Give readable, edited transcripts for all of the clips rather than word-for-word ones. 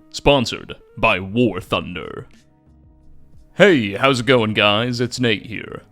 Sponsored by War Thunder. Hey, how's it going, guys? It's Nate here.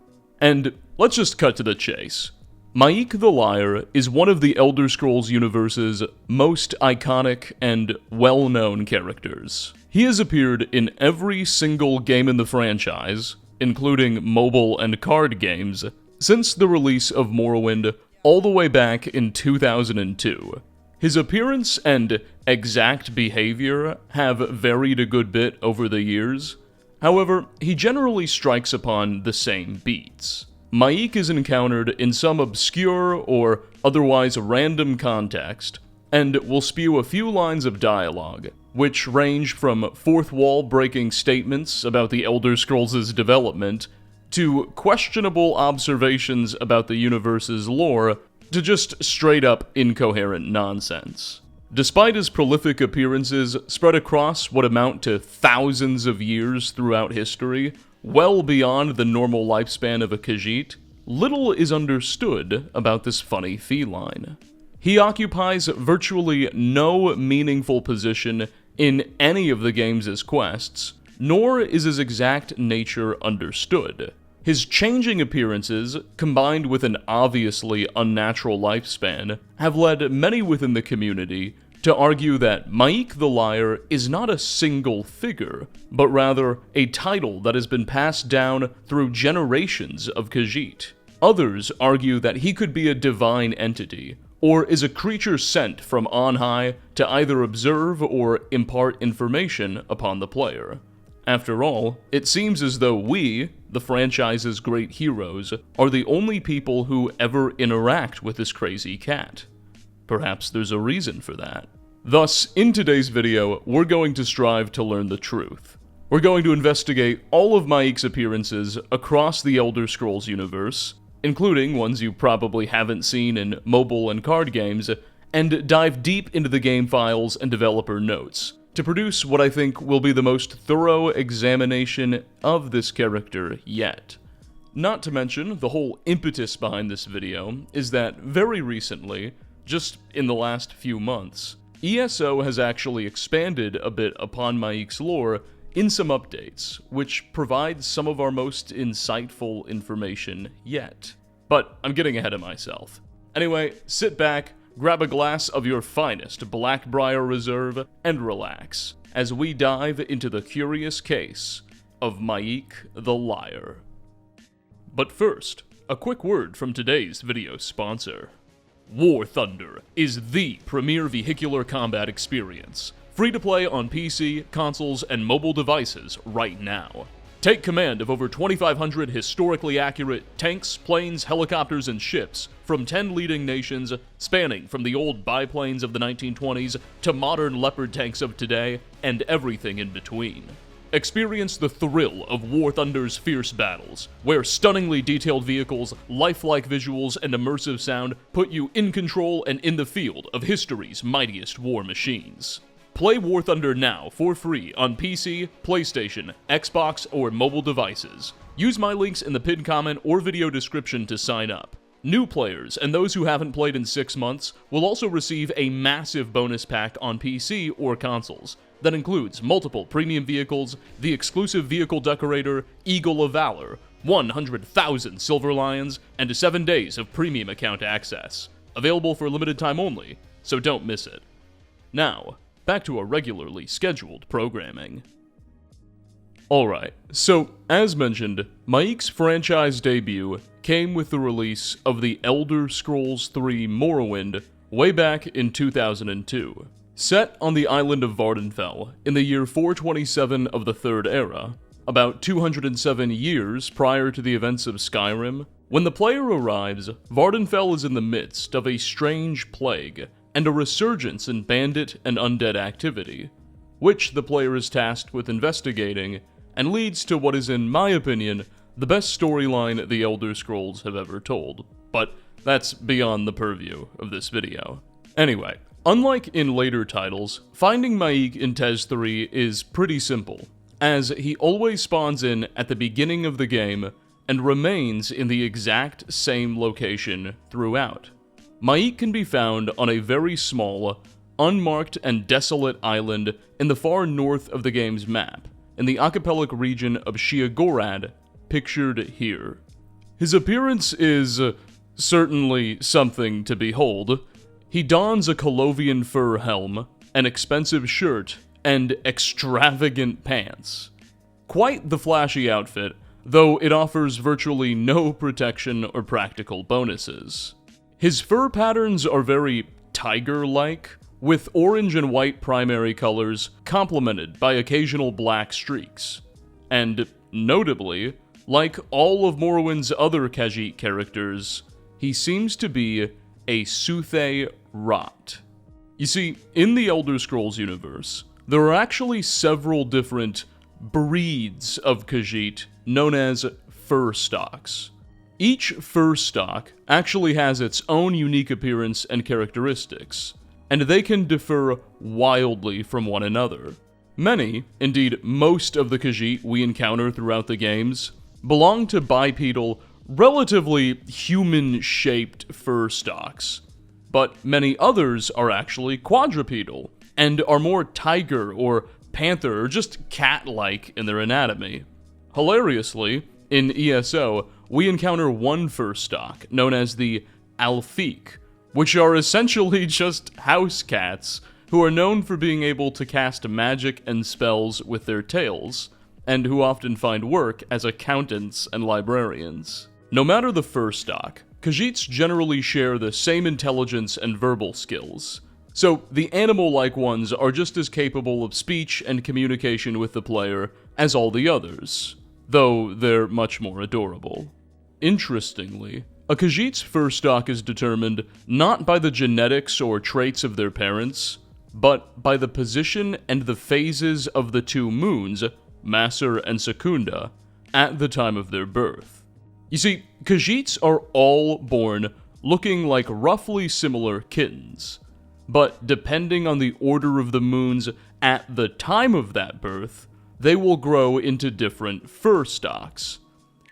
And let's just cut to the chase. Maik the Liar is one of the Elder Scrolls universe's most iconic and well-known characters. He has appeared in every single game in the franchise, including mobile and card games, since the release of Morrowind all the way back in 2002. His appearance and exact behavior have varied a good bit over the years. However, he generally strikes upon the same beats. Maik is encountered in some obscure or otherwise random context, and will spew a few lines of dialogue, which range from fourth-wall-breaking statements about the Elder Scrolls' development, to questionable observations about the universe's lore, to just straight-up incoherent nonsense. Despite his prolific appearances spread across what amount to thousands of years throughout history, well beyond the normal lifespan of a Khajiit, little is understood about this funny feline. He occupies virtually no meaningful position in any of the game's quests, nor is his exact nature understood. His changing appearances, combined with an obviously unnatural lifespan, have led many within the community to argue that Maik the Liar is not a single figure, but rather a title that has been passed down through generations of Khajiit. Others argue that he could be a divine entity, or is a creature sent from on high to either observe or impart information upon the player. After all, it seems as though we, the franchise's great heroes, are the only people who ever interact with this crazy cat. Perhaps there's a reason for that. Thus, in today's video, we're going to strive to learn the truth. We're going to investigate all of Maik's appearances across the Elder Scrolls universe, including ones you probably haven't seen in mobile and card games, and dive deep into the game files and developer notes, to produce what I think will be the most thorough examination of this character yet. Not to mention, the whole impetus behind this video is that very recently, just in the last few months, ESO has actually expanded a bit upon Maik's lore in some updates, which provides some of our most insightful information yet. But I'm getting ahead of myself. Anyway, sit back, grab a glass of your finest Blackbriar Reserve, and relax, as we dive into the curious case of Maik the Liar. But first, a quick word from today's video sponsor. War Thunder is the premier vehicular combat experience, free to play on PC, consoles, and mobile devices right now. Take command of over 2,500 historically accurate tanks, planes, helicopters, and ships from 10 leading nations, spanning from the old biplanes of the 1920s to modern Leopard tanks of today, and everything in between. Experience the thrill of War Thunder's fierce battles, where stunningly detailed vehicles, lifelike visuals, and immersive sound put you in control and in the field of history's mightiest war machines. Play War Thunder now for free on PC, PlayStation, Xbox, or mobile devices. Use my links in the pinned comment or video description to sign up. New players and those who haven't played in 6 months will also receive a massive bonus pack on PC or consoles that includes multiple premium vehicles, the exclusive vehicle decorator, Eagle of Valor, 100,000 Silver Lions, and 7 days of premium account access. Available for limited time only, so don't miss it. Now, back to our regularly scheduled programming. Alright, so as mentioned, Maik's franchise debut came with the release of the Elder Scrolls III Morrowind way back in 2002. Set on the island of Vardenfell in the year 427 of the Third Era, about 207 years prior to the events of Skyrim, when the player arrives, Vardenfell is in the midst of a strange plague and a resurgence in bandit and undead activity, which the player is tasked with investigating, and leads to what is, in my opinion, the best storyline the Elder Scrolls have ever told. But that's beyond the purview of this video. Anyway, unlike in later titles, finding Maik in TES 3 is pretty simple, as he always spawns in at the beginning of the game and remains in the exact same location throughout. Maik can be found on a very small, unmarked and desolate island in the far north of the game's map, in the archipelagic region of Sheogorath, pictured here. His appearance is certainly something to behold. He dons a Colovian fur helm, an expensive shirt, and extravagant pants. Quite the flashy outfit, though it offers virtually no protection or practical bonuses. His fur patterns are very tiger-like, with orange and white primary colors complemented by occasional black streaks. And, notably, like all of Morrowind's other Khajiit characters, he seems to be a Suthe Rot. You see, in the Elder Scrolls universe, there are actually several different breeds of Khajiit known as fur stocks. Each fur stock actually has its own unique appearance and characteristics, and they can differ wildly from one another. Many, indeed most of the Khajiit we encounter throughout the games, belong to bipedal, relatively human-shaped fur stocks, but many others are actually quadrupedal, and are more tiger or panther or just cat-like in their anatomy. Hilariously, in ESO, we encounter one fur stock, known as the Alfiq, which are essentially just house cats who are known for being able to cast magic and spells with their tails, and who often find work as accountants and librarians. No matter the fur stock, Khajiits generally share the same intelligence and verbal skills, so the animal-like ones are just as capable of speech and communication with the player as all the others, though they're much more adorable. Interestingly, a Khajiit's fur stock is determined not by the genetics or traits of their parents, but by the position and the phases of the two moons, Masser and Secunda, at the time of their birth. You see, Khajiits are all born looking like roughly similar kittens, but depending on the order of the moons at the time of that birth, they will grow into different fur stocks.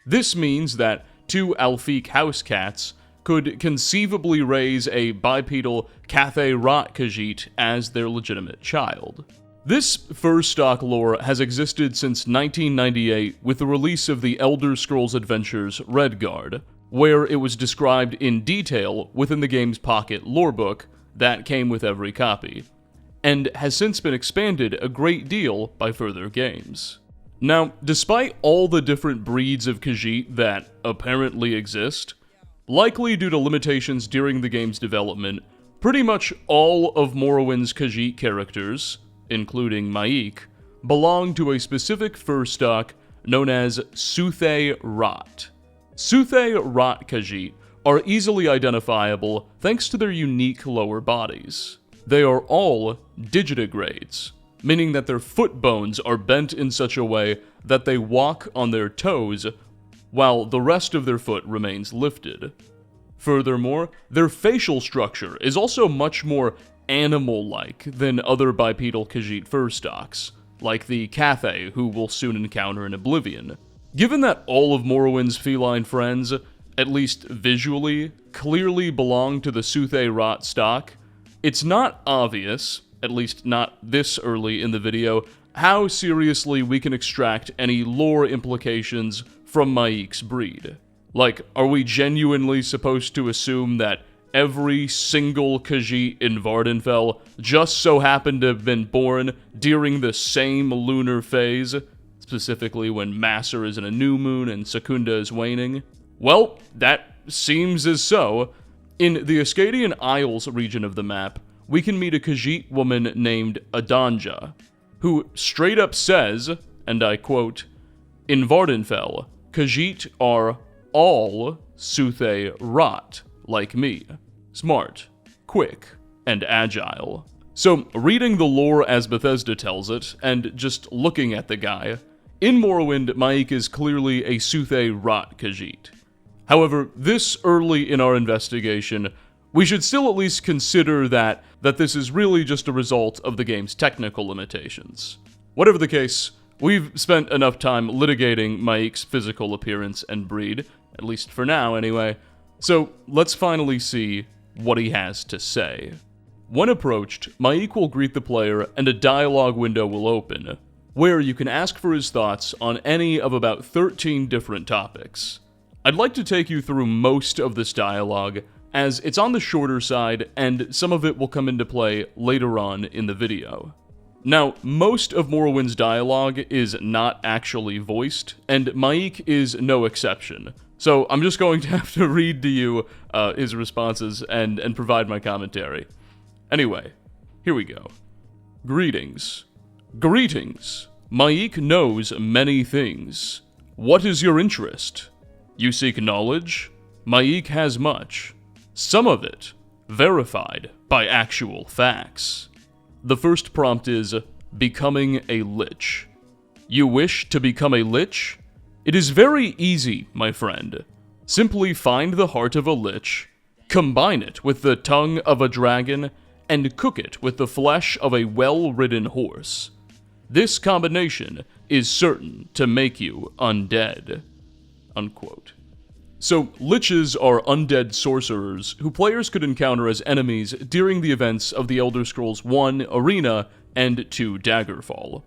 This means that two Alfiq house cats could conceivably raise a bipedal Cathay Rot Khajiit as their legitimate child. This fur stock lore has existed since 1998 with the release of the Elder Scrolls Adventures Redguard, where it was described in detail within the game's pocket lorebook that came with every copy, and has since been expanded a great deal by further games. Now, despite all the different breeds of Khajiit that apparently exist, likely due to limitations during the game's development, pretty much all of Morrowind's Khajiit characters, including Maik, belong to a specific fur stock known as Suthe Rot. Suthe Rot Khajiit are easily identifiable thanks to their unique lower bodies. They are all digitigrades, meaning that their foot bones are bent in such a way that they walk on their toes, while the rest of their foot remains lifted. Furthermore, their facial structure is also much more animal-like than other bipedal Khajiit fur stocks, like the Cathay, who we'll soon encounter in Oblivion. Given that all of Morrowind's feline friends, at least visually, clearly belong to the Suthe Rot stock, it's not obvious, at least not this early in the video, how seriously we can extract any lore implications from Maik's breed. Like, are we genuinely supposed to assume that every single Khajiit in Vardenfell just so happened to have been born during the same lunar phase, specifically when Masser is in a new moon and Secunda is waning? Well, that seems as so. In the Ascadian Isles region of the map, we can meet a Khajiit woman named Adanja, who straight up says, and I quote, "In Vardenfell, Khajiit are all Suthe Rot, like me. Smart, quick, and agile." So, reading the lore as Bethesda tells it, and just looking at the guy, in Morrowind, Maik is clearly a Suthe Rot Khajiit. However, this early in our investigation, we should still at least consider that this is really just a result of the game's technical limitations. Whatever the case, we've spent enough time litigating Maik's physical appearance and breed, at least for now anyway, so let's finally see what he has to say. When approached, Maik will greet the player and a dialogue window will open, where you can ask for his thoughts on any of about 13 different topics. I'd like to take you through most of this dialogue, as it's on the shorter side and some of it will come into play later on in the video. Now, most of Morrowind's dialogue is not actually voiced, and Maik is no exception. So I'm just going to have to read to you his responses and provide my commentary. Anyway, here we go. Greetings. Greetings. Maik knows many things. What is your interest? You seek knowledge? Maik has much. Some of it verified by actual facts. The first prompt is, becoming a lich. You wish to become a lich? It is very easy, my friend. Simply find the heart of a lich, combine it with the tongue of a dragon, and cook it with the flesh of a well-ridden horse. This combination is certain to make you undead. Unquote. So, liches are undead sorcerers who players could encounter as enemies during the events of the Elder Scrolls I Arena and 2 Daggerfall.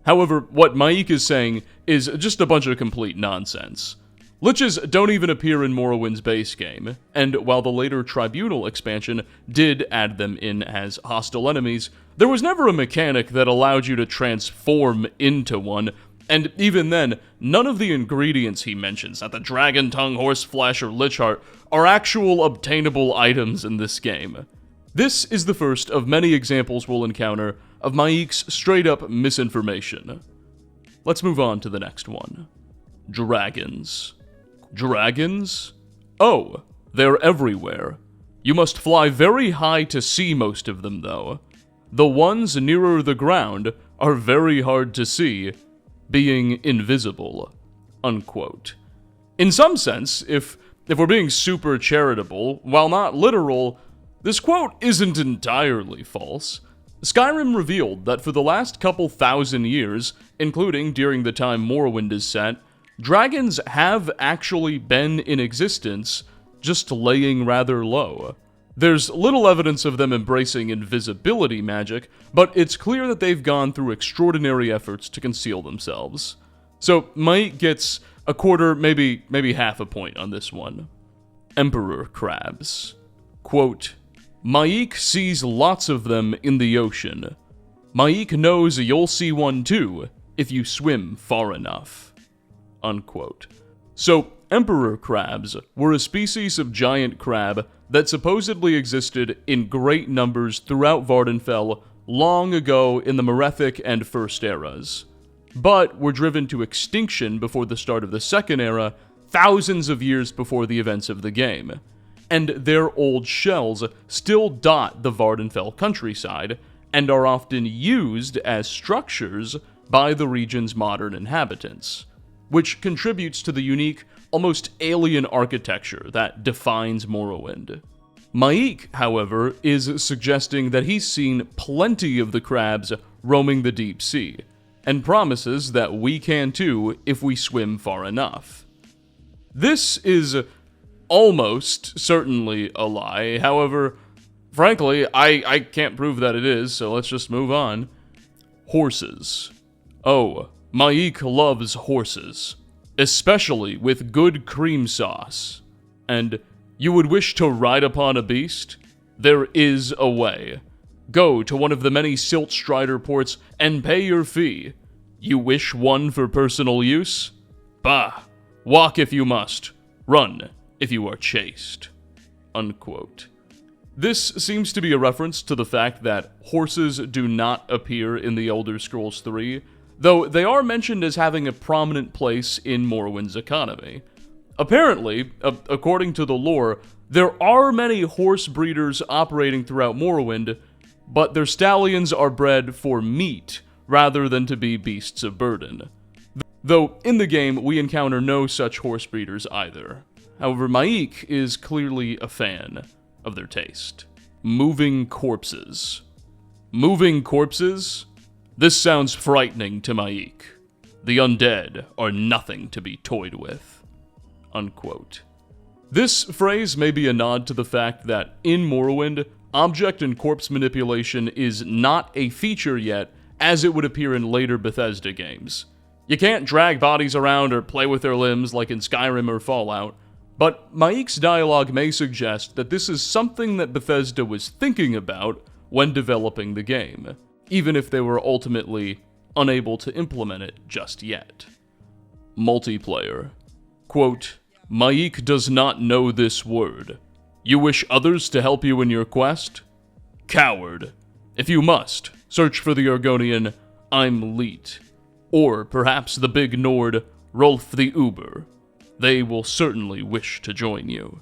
However, what Maik is saying is just a bunch of complete nonsense. Liches don't even appear in Morrowind's base game, and while the later Tribunal expansion did add them in as hostile enemies, there was never a mechanic that allowed you to transform into one, and even then, none of the ingredients he mentions, that the dragon tongue, horse flesh, or lich heart, are actual obtainable items in this game. This is the first of many examples we'll encounter of Maik's straight-up misinformation. Let's move on to the next one. Dragons. Dragons? Oh, they're everywhere. You must fly very high to see most of them, though. The ones nearer the ground are very hard to see, being invisible. Unquote. In some sense, if we're being super charitable, while not literal, this quote isn't entirely false. Skyrim revealed that for the last couple thousand years, including during the time Morrowind is set, dragons have actually been in existence, just laying rather low. There's little evidence of them embracing invisibility magic, but it's clear that they've gone through extraordinary efforts to conceal themselves. So Maik gets a quarter, maybe half a point on this one. Emperor crabs. Quote, Maik sees lots of them in the ocean. Maik knows you'll see one too, if you swim far enough. Unquote. So, emperor crabs were a species of giant crab that supposedly existed in great numbers throughout Vardenfell long ago in the Merethic and First Eras, but were driven to extinction before the start of the Second Era, thousands of years before the events of the game, and their old shells still dot the Vardenfell countryside and are often used as structures by the region's modern inhabitants, which contributes to the unique, almost alien architecture that defines Morrowind. Maik, however, is suggesting that he's seen plenty of the crabs roaming the deep sea, and promises that we can too if we swim far enough. This is almost certainly a lie, however, frankly, I can't prove that it is, so let's just move on. Horses. Oh, Maik loves horses, especially with good cream sauce. And you would wish to ride upon a beast? There is a way. Go to one of the many Silt Strider ports and pay your fee. You wish one for personal use? Bah! Walk if you must. Run if you are chased. Unquote. This seems to be a reference to the fact that horses do not appear in the Elder Scrolls III, though they are mentioned as having a prominent place in Morrowind's economy. Apparently, according to the lore, there are many horse breeders operating throughout Morrowind, but their stallions are bred for meat rather than to be beasts of burden. Though in the game, we encounter no such horse breeders either. However, Maik is clearly a fan of their taste. Moving corpses. Moving corpses? This sounds frightening to Maik. The undead are nothing to be toyed with. Unquote. This phrase may be a nod to the fact that in Morrowind, object and corpse manipulation is not a feature yet, as it would appear in later Bethesda games. You can't drag bodies around or play with their limbs like in Skyrim or Fallout, but Maik's dialogue may suggest that this is something that Bethesda was thinking about when developing the game, even if they were ultimately unable to implement it just yet. Multiplayer. Quote, Maik does not know this word. You wish others to help you in your quest? Coward. If you must, search for the Argonian I'm Leet, or perhaps the big Nord Rolf the Uber. They will certainly wish to join you.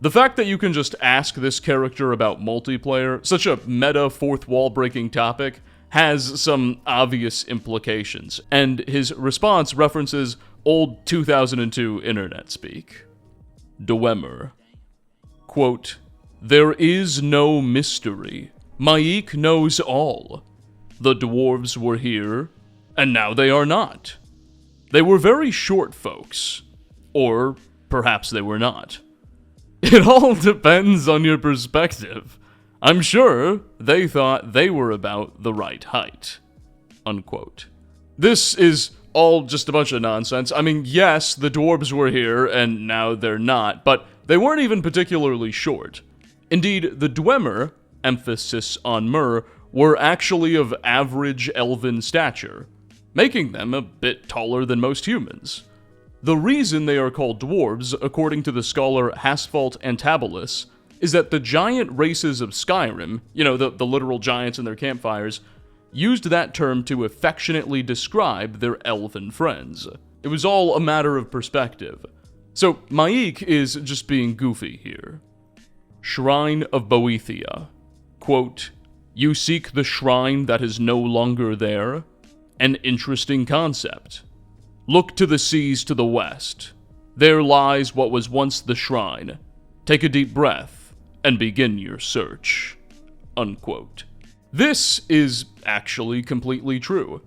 The fact that you can just ask this character about multiplayer, such a meta fourth wall breaking topic, has some obvious implications, and his response references old 2002 internet speak. Dwemer. Quote, There is no mystery. Maik knows all. The dwarves were here, and now they are not. They were very short folks. Or perhaps they were not. It all depends on your perspective. I'm sure they thought they were about the right height. Unquote. This is all just a bunch of nonsense. I mean, yes, the dwarves were here, and now they're not, but they weren't even particularly short. Indeed, the Dwemer, emphasis on mer, were actually of average elven stature, making them a bit taller than most humans. The reason they are called dwarves, according to the scholar Hasphalt Antabolus, is that the giant races of Skyrim, the literal giants in their campfires, used that term to affectionately describe their elven friends. It was all a matter of perspective. So Maik is just being goofy here. Shrine of Boethia. Quote, You seek the shrine that is no longer there? An interesting concept. Look to the seas to the west. There lies what was once the shrine. Take a deep breath and begin your search. Unquote. This is actually completely true.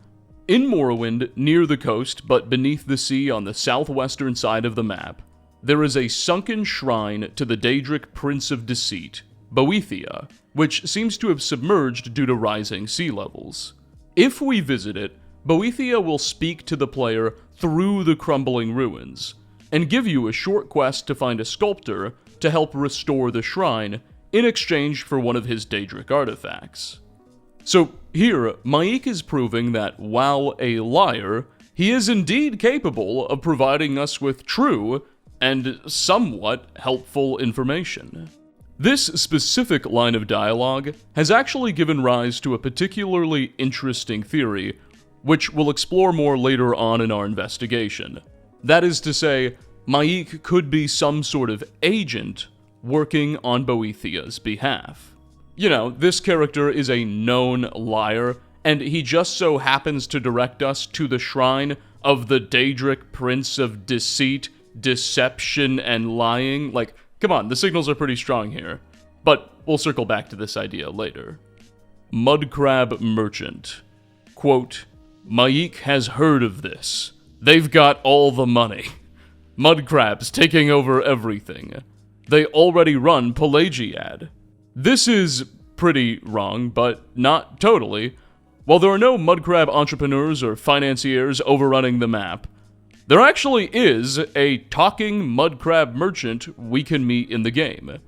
In Morrowind, near the coast but beneath the sea on the southwestern side of the map, there is a sunken shrine to the Daedric Prince of Deceit, Boethia, which seems to have submerged due to rising sea levels. If we visit it, Boethia will speak to the player through the crumbling ruins, and give you a short quest to find a sculptor to help restore the shrine in exchange for one of his Daedric artifacts. So here, Maik is proving that while a liar, he is indeed capable of providing us with true and somewhat helpful information. This specific line of dialogue has actually given rise to a particularly interesting theory, which we'll explore more later on in our investigation. That is to say, Maik could be some sort of agent working on Boethia's behalf. This character is a known liar, and he just so happens to direct us to the shrine of the Daedric Prince of Deceit, Deception, and Lying. Come on, the signals are pretty strong here. But we'll circle back to this idea later. Mudcrab Merchant. Quote, Maik has heard of this. They've got all the money. Mudcrabs taking over everything. They already run Pelagiad. This is pretty wrong, but not totally. While there are no mudcrab entrepreneurs or financiers overrunning the map, there actually is a talking mudcrab merchant we can meet in the game.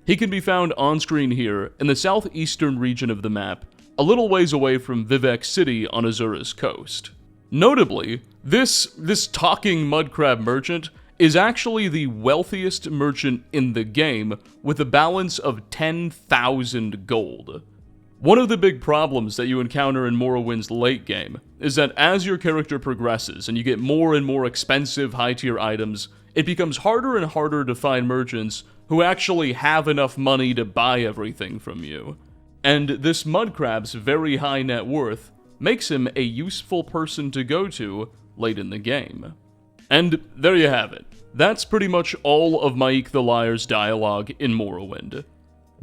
He can be found on screen here in the southeastern region of the map, a little ways away from Vivec City on Azura's coast. Notably, this talking mudcrab merchant is actually the wealthiest merchant in the game, with a balance of 10,000 gold. One of the big problems that you encounter in Morrowind's late game is that as your character progresses and you get more and more expensive high-tier items, it becomes harder and harder to find merchants who actually have enough money to buy everything from you. And this mudcrab's very high net worth makes him a useful person to go to late in the game. And there you have it. That's pretty much all of Maik the Liar's dialogue in Morrowind.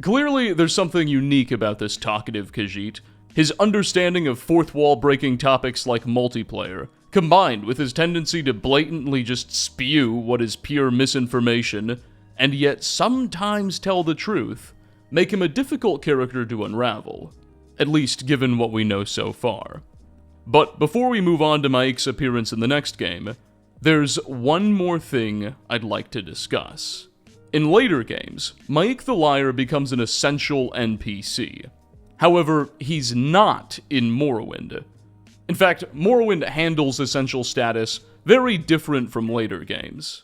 Clearly, there's something unique about this talkative Khajiit. His understanding of fourth wall breaking topics like multiplayer, combined with his tendency to blatantly just spew what is pure misinformation, and yet sometimes tell the truth, make him a difficult character to unravel, at least given what we know so far. But before we move on to Maik's appearance in the next game, there's one more thing I'd like to discuss. In later games, Maik the Liar becomes an essential NPC. However, he's not in Morrowind. In fact, Morrowind handles essential status very different from later games.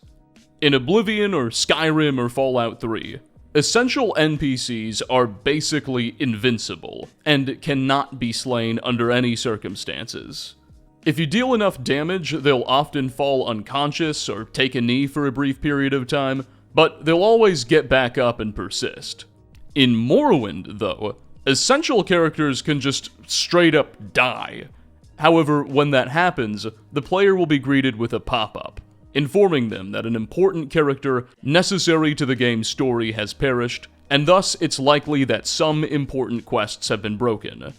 In Oblivion or Skyrim or Fallout 3, essential NPCs are basically invincible and cannot be slain under any circumstances. If you deal enough damage, they'll often fall unconscious or take a knee for a brief period of time, but they'll always get back up and persist. In Morrowind, though, essential characters can just straight up die. However, when that happens, the player will be greeted with a pop-up, informing them that an important character necessary to the game's story has perished, and thus it's likely that some important quests have been broken.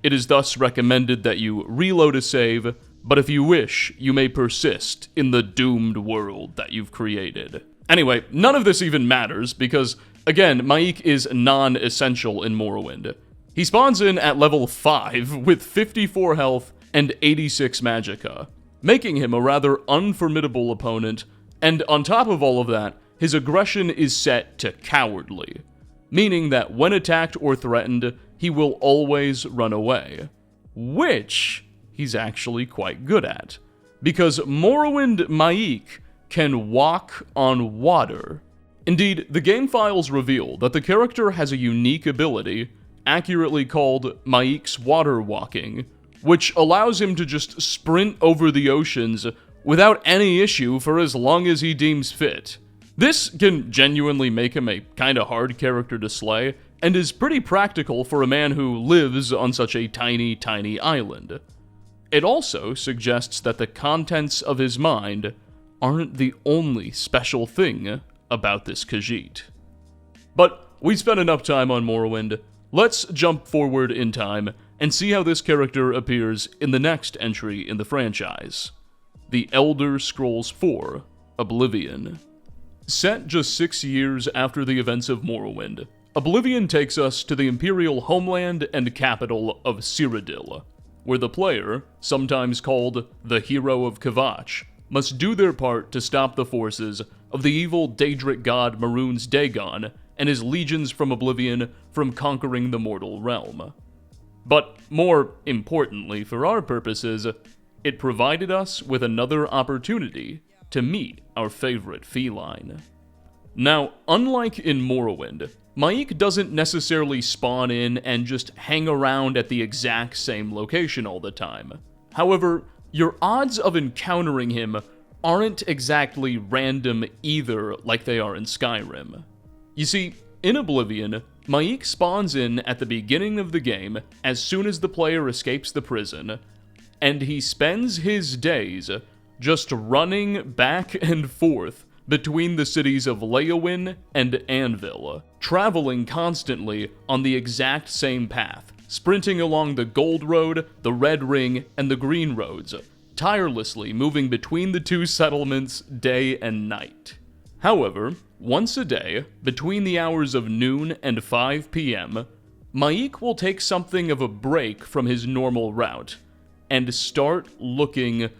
It is thus recommended that you reload a save, but if you wish, you may persist in the doomed world that you've created. Anyway, none of this even matters, because, again, Maik is non-essential in Morrowind. He spawns in at level 5 with 54 health and 86 magicka, making him a rather unformidable opponent, and on top of all of that, his aggression is set to cowardly, meaning that when attacked or threatened, he will always run away, which he's actually quite good at, because Morrowind Maik can walk on water. Indeed, the game files reveal that the character has a unique ability, accurately called Maik's water walking, which allows him to just sprint over the oceans without any issue for as long as he deems fit. This can genuinely make him a kinda hard character to slay, and is pretty practical for a man who lives on such a tiny, tiny island. It also suggests that the contents of his mind aren't the only special thing about this Khajiit. But we spent enough time on Morrowind. Let's jump forward in time and see how this character appears in the next entry in the franchise, The Elder Scrolls IV: Oblivion. Set just 6 years after the events of Morrowind, Oblivion takes us to the Imperial homeland and capital of Cyrodiil, where the player, sometimes called the Hero of Kvatch, must do their part to stop the forces of the evil Daedric god Mehrunes Dagon and his legions from Oblivion from conquering the mortal realm. But more importantly for our purposes, it provided us with another opportunity to meet our favorite feline. Now, unlike in Morrowind, Maik doesn't necessarily spawn in and just hang around at the exact same location all the time. However, your odds of encountering him aren't exactly random either like they are in Skyrim. You see, in Oblivion, Maik spawns in at the beginning of the game as soon as the player escapes the prison, and he spends his days just running back and forth between the cities of Leyawiin and Anvil, traveling constantly on the exact same path, sprinting along the Gold Road, the Red Ring, and the Green Roads, tirelessly moving between the two settlements day and night. However, once a day, between the hours of noon and 5 p.m., Maik will take something of a break from his normal route and start looking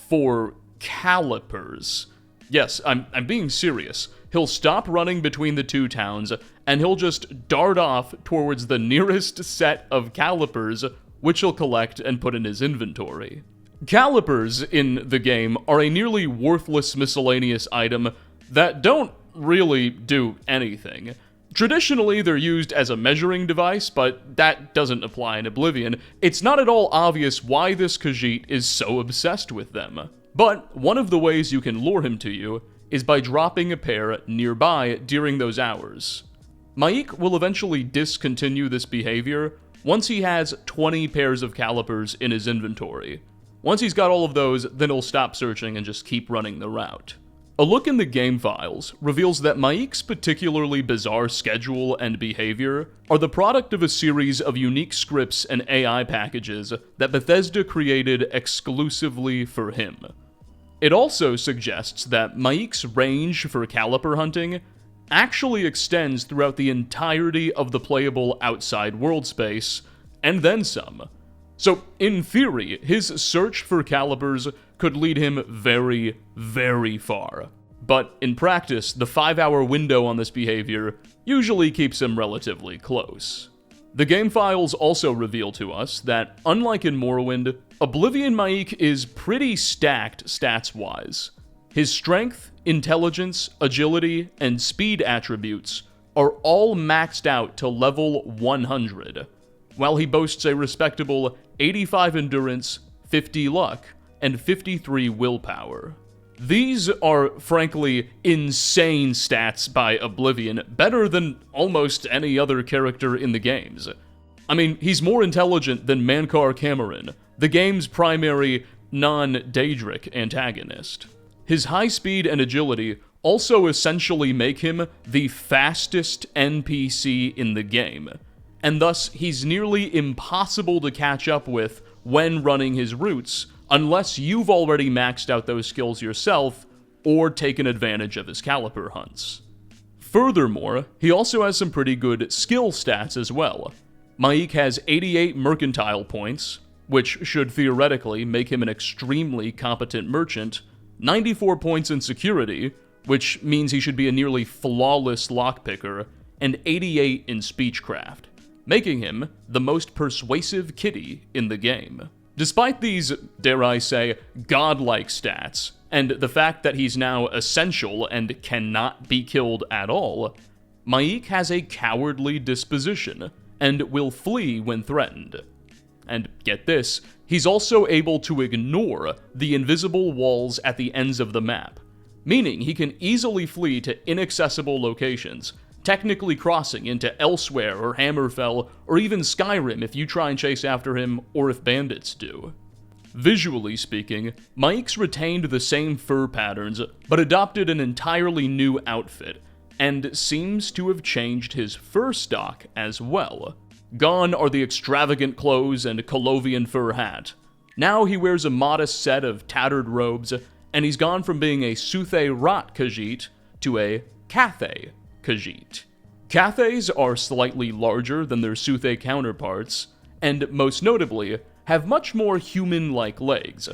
for calipers. Yes, I'm being serious. He'll stop running between the two towns, and he'll just dart off towards the nearest set of calipers, which he'll collect and put in his inventory. Calipers in the game are a nearly worthless miscellaneous item that don't really do anything. Traditionally, they're used as a measuring device, but that doesn't apply in Oblivion. It's not at all obvious why this Khajiit is so obsessed with them. But one of the ways you can lure him to you is by dropping a pair nearby during those hours. Maik will eventually discontinue this behavior once he has 20 pairs of calipers in his inventory. Once he's got all of those, then he'll stop searching and just keep running the route. A look in the game files reveals that Maik's particularly bizarre schedule and behavior are the product of a series of unique scripts and AI packages that Bethesda created exclusively for him. It also suggests that Maik's range for caliper hunting actually extends throughout the entirety of the playable outside world space, and then some. So, in theory, his search for calibers could lead him very, very far. But in practice, the 5-hour window on this behavior usually keeps him relatively close. The game files also reveal to us that, unlike in Morrowind, Oblivion Maik is pretty stacked stats-wise. His strength, intelligence, agility, and speed attributes are all maxed out to level 100, while he boasts a respectable 85 endurance, 50 luck, and 53 willpower. These are, frankly, insane stats by Oblivion, better than almost any other character in the games. I mean, he's more intelligent than Mankar Cameron, the game's primary non-Daedric antagonist. His high speed and agility also essentially make him the fastest NPC in the game, and thus he's nearly impossible to catch up with when running his routes, unless you've already maxed out those skills yourself or taken advantage of his caliper hunts. Furthermore, he also has some pretty good skill stats as well. Maik has 88 mercantile points, which should theoretically make him an extremely competent merchant, 94 points in security, which means he should be a nearly flawless lockpicker, and 88 in speechcraft, making him the most persuasive kitty in the game. Despite these, dare I say, godlike stats, and the fact that he's now essential and cannot be killed at all, Maik has a cowardly disposition, and will flee when threatened. And get this, he's also able to ignore the invisible walls at the ends of the map, meaning he can easily flee to inaccessible locations, technically crossing into Elsewhere or Hammerfell, or even Skyrim if you try and chase after him, or if bandits do. Visually speaking, Maik's retained the same fur patterns, but adopted an entirely new outfit, and seems to have changed his fur stock as well. Gone are the extravagant clothes and Colovian fur hat. Now he wears a modest set of tattered robes, and he's gone from being a Suthe Rat Khajiit to a Cathay Khajiit. Cathays are slightly larger than their Suthe counterparts, and most notably, have much more human-like legs.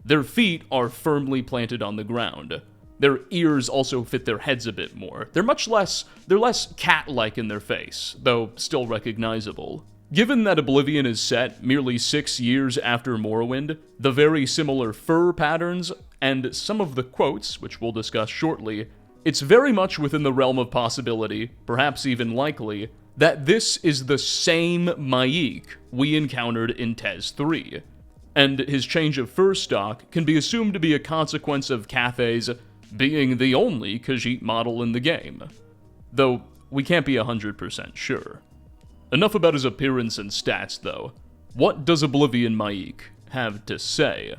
Their feet are firmly planted on the ground. Their ears also fit their heads a bit more. They're less cat-like in their face, though still recognizable. Given that Oblivion is set merely 6 years after Morrowind, the very similar fur patterns, and some of the quotes, which we'll discuss shortly, it's very much within the realm of possibility, perhaps even likely, that this is the same Maik we encountered in TES 3, and his change of fur stock can be assumed to be a consequence of Cathay's being the only Khajiit model in the game, though we can't be 100% sure. Enough about his appearance and stats, though. What does Oblivion Maik have to say?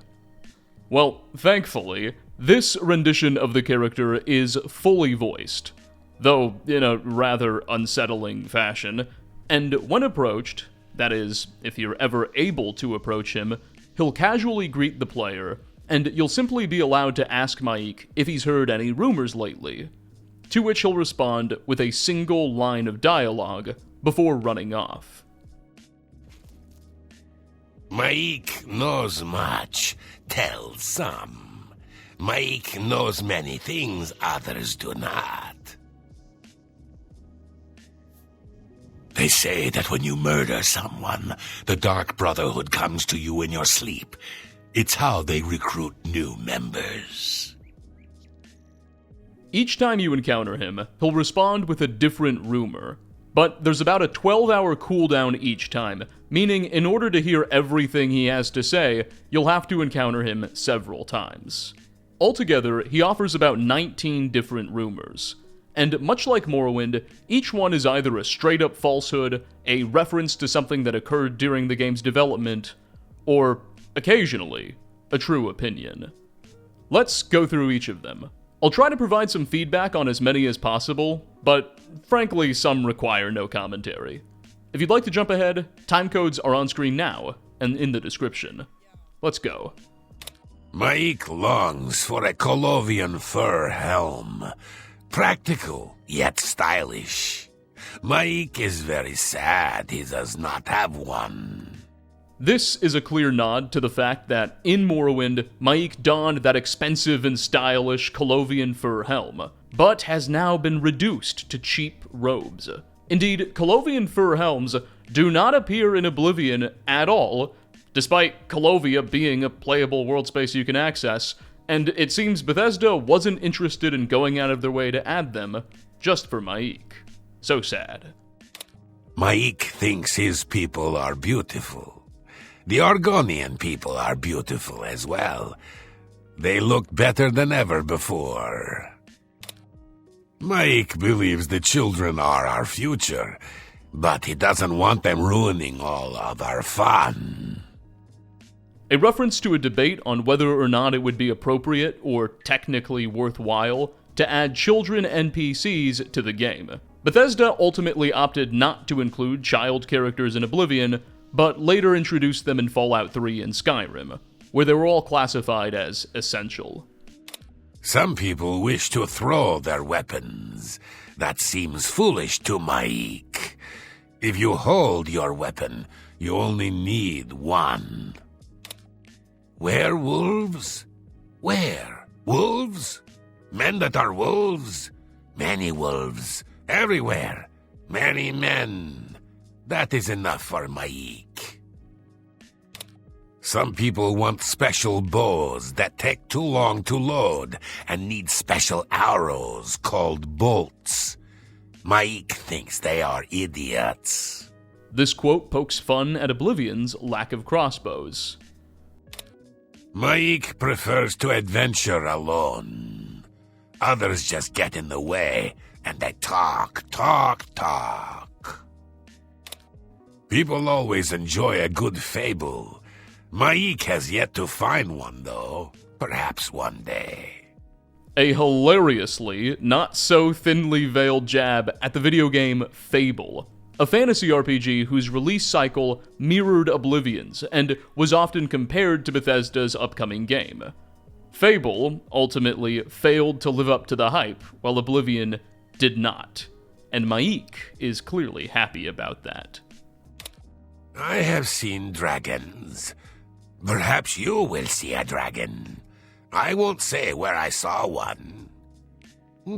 Well, thankfully, this rendition of the character is fully voiced, though in a rather unsettling fashion, and when approached, that is, if you're ever able to approach him, he'll casually greet the player, and you'll simply be allowed to ask Maik if he's heard any rumors lately, to which he'll respond with a single line of dialogue before running off. Maik knows much, tells some. Maik knows many things others do not. They say that when you murder someone, the Dark Brotherhood comes to you in your sleep. It's how they recruit new members. Each time you encounter him, he'll respond with a different rumor, but there's about a 12-hour cooldown each time, meaning in order to hear everything he has to say, you'll have to encounter him several times. Altogether, he offers about 19 different rumors, and much like Morrowind, each one is either a straight-up falsehood, a reference to something that occurred during the game's development, or, occasionally, a true opinion. Let's go through each of them. I'll try to provide some feedback on as many as possible, but frankly, some require no commentary. If you'd like to jump ahead, timecodes are on screen now, and in the description. Let's go. Maik longs for a Colovian fur helm. Practical, yet stylish. Maik is very sad he does not have one. This is a clear nod to the fact that in Morrowind, Maik donned that expensive and stylish Colovian fur helm, but has now been reduced to cheap robes. Indeed, Colovian fur helms do not appear in Oblivion at all, despite Colovia being a playable world space you can access, and it seems Bethesda wasn't interested in going out of their way to add them, just for Maik. So sad. Maik thinks his people are beautiful. The Argonian people are beautiful as well. They look better than ever before. Maik believes the children are our future, but he doesn't want them ruining all of our fun. A reference to a debate on whether or not it would be appropriate or technically worthwhile to add children NPCs to the game. Bethesda ultimately opted not to include child characters in Oblivion, but later introduced them in Fallout 3 and Skyrim, where they were all classified as essential. Some people wish to throw their weapons. That seems foolish to Maik. If you hold your weapon, you only need one. Werewolves? Where? Wolves? Men that are wolves? Many wolves. Everywhere. Many men. That is enough for Maik. Some people want special bows that take too long to load and need special arrows called bolts. Maik thinks they are idiots. This quote pokes fun at Oblivion's lack of crossbows. Maik prefers to adventure alone. Others just get in the way, and they talk. People always enjoy a good fable. Maik has yet to find one, though. Perhaps one day. A hilariously, not so thinly veiled jab at the video game Fable, a fantasy RPG whose release cycle mirrored Oblivion's and was often compared to Bethesda's upcoming game. Fable ultimately failed to live up to the hype, while Oblivion did not, and Maik is clearly happy about that. I have seen dragons. Perhaps you will see a dragon. I won't say where I saw one.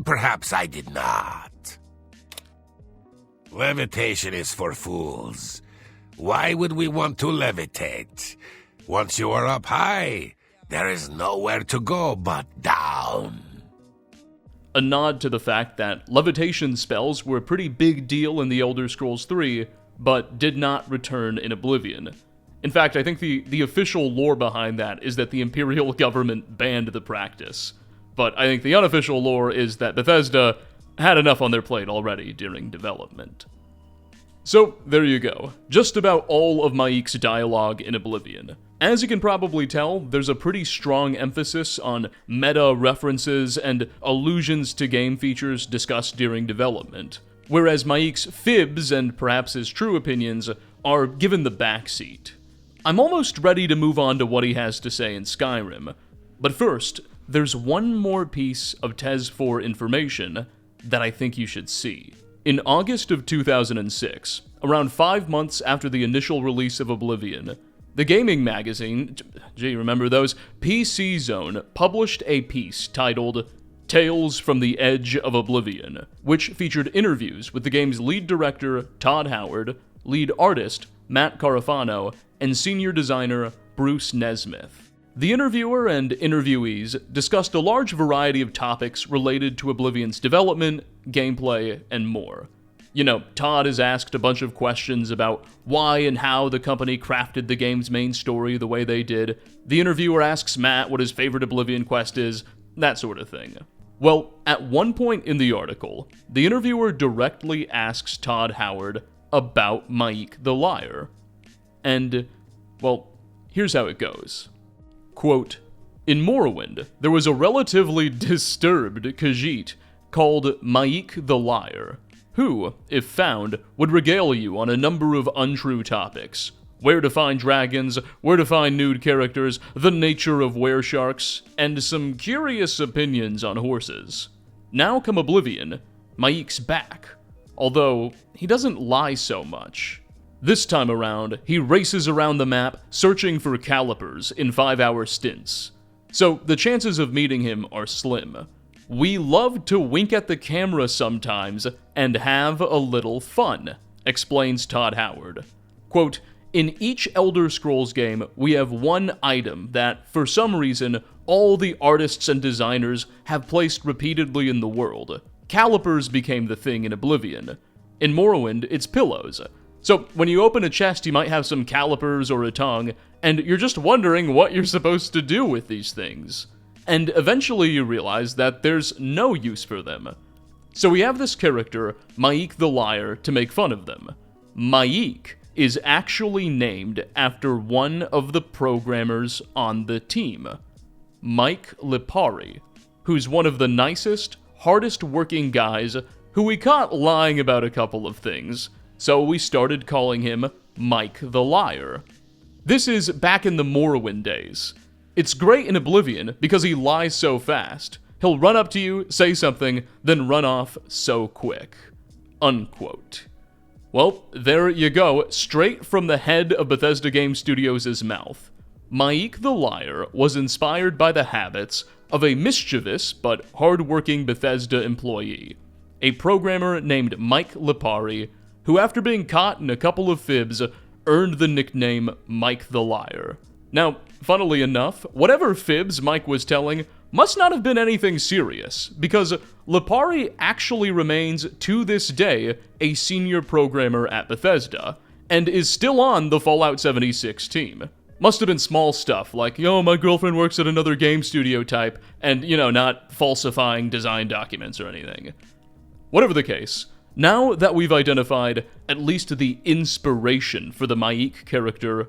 Perhaps I did not. Levitation is for fools. Why would we want to levitate? Once you are up high, there is nowhere to go but down. A nod to the fact that levitation spells were a pretty big deal in The Elder Scrolls 3, but did not return in Oblivion. In fact, I think the official lore behind that is that the Imperial government banned the practice. But I think the unofficial lore is that Bethesda had enough on their plate already during development. So, there you go. Just about all of Maik's dialogue in Oblivion. As you can probably tell, there's a pretty strong emphasis on meta references and allusions to game features discussed during development, whereas Maik's fibs and perhaps his true opinions are given the backseat. I'm almost ready to move on to what he has to say in Skyrim, but first, there's one more piece of TES 4 information that I think you should see. In August of 2006, around 5 months after the initial release of Oblivion, the gaming magazine, remember those? PC Zone published a piece titled Tales from the Edge of Oblivion, which featured interviews with the game's lead director, Todd Howard, lead artist, Matt Carafano, and senior designer, Bruce Nesmith. The interviewer and interviewees discussed a large variety of topics related to Oblivion's development, gameplay, and more. You know, Todd is asked a bunch of questions about why and how the company crafted the game's main story the way they did. The interviewer asks Matt what his favorite Oblivion quest is, that sort of thing. Well, at one point in the article, the interviewer directly asks Todd Howard about Maik the Liar. And, well, here's how it goes. Quote, in Morrowind, there was a relatively disturbed Khajiit called Maik the Liar, who, if found, would regale you on a number of untrue topics. Where to find dragons, where to find nude characters, the nature of weresharks, and some curious opinions on horses. Now come Oblivion, Maik's back, although he doesn't lie so much. This time around, he races around the map searching for calipers in 5-hour stints, so the chances of meeting him are slim. We love to wink at the camera sometimes and have a little fun, explains Todd Howard. Quote, in each Elder Scrolls game, we have one item that, for some reason, all the artists and designers have placed repeatedly in the world. Calipers became the thing in Oblivion. In Morrowind, it's pillows. So when you open a chest, you might have some calipers or a tongue, and you're just wondering what you're supposed to do with these things. And eventually you realize that there's no use for them. So we have this character, Maik the Liar, to make fun of them. Maik is actually named after one of the programmers on the team, Mike Lipari, who's one of the nicest, hardest working guys who we caught lying about a couple of things, so we started calling him Mike the Liar. This is back in the Morrowind days. It's great in Oblivion because he lies so fast. He'll run up to you, say something, then run off so quick. Unquote. Well, there you go, straight from the head of Bethesda Game Studios' mouth. Maik the Liar was inspired by the habits of a mischievous but hard-working Bethesda employee, a programmer named Mike Lipari, who after being caught in a couple of fibs, earned the nickname Mike the Liar. Now, funnily enough, whatever fibs Mike was telling must not have been anything serious, because Lipari actually remains, to this day, a senior programmer at Bethesda, and is still on the Fallout 76 team. Must have been small stuff, like, yo, my girlfriend works at another game studio type, and, not falsifying design documents or anything. Whatever the case, now that we've identified at least the inspiration for the Maik character,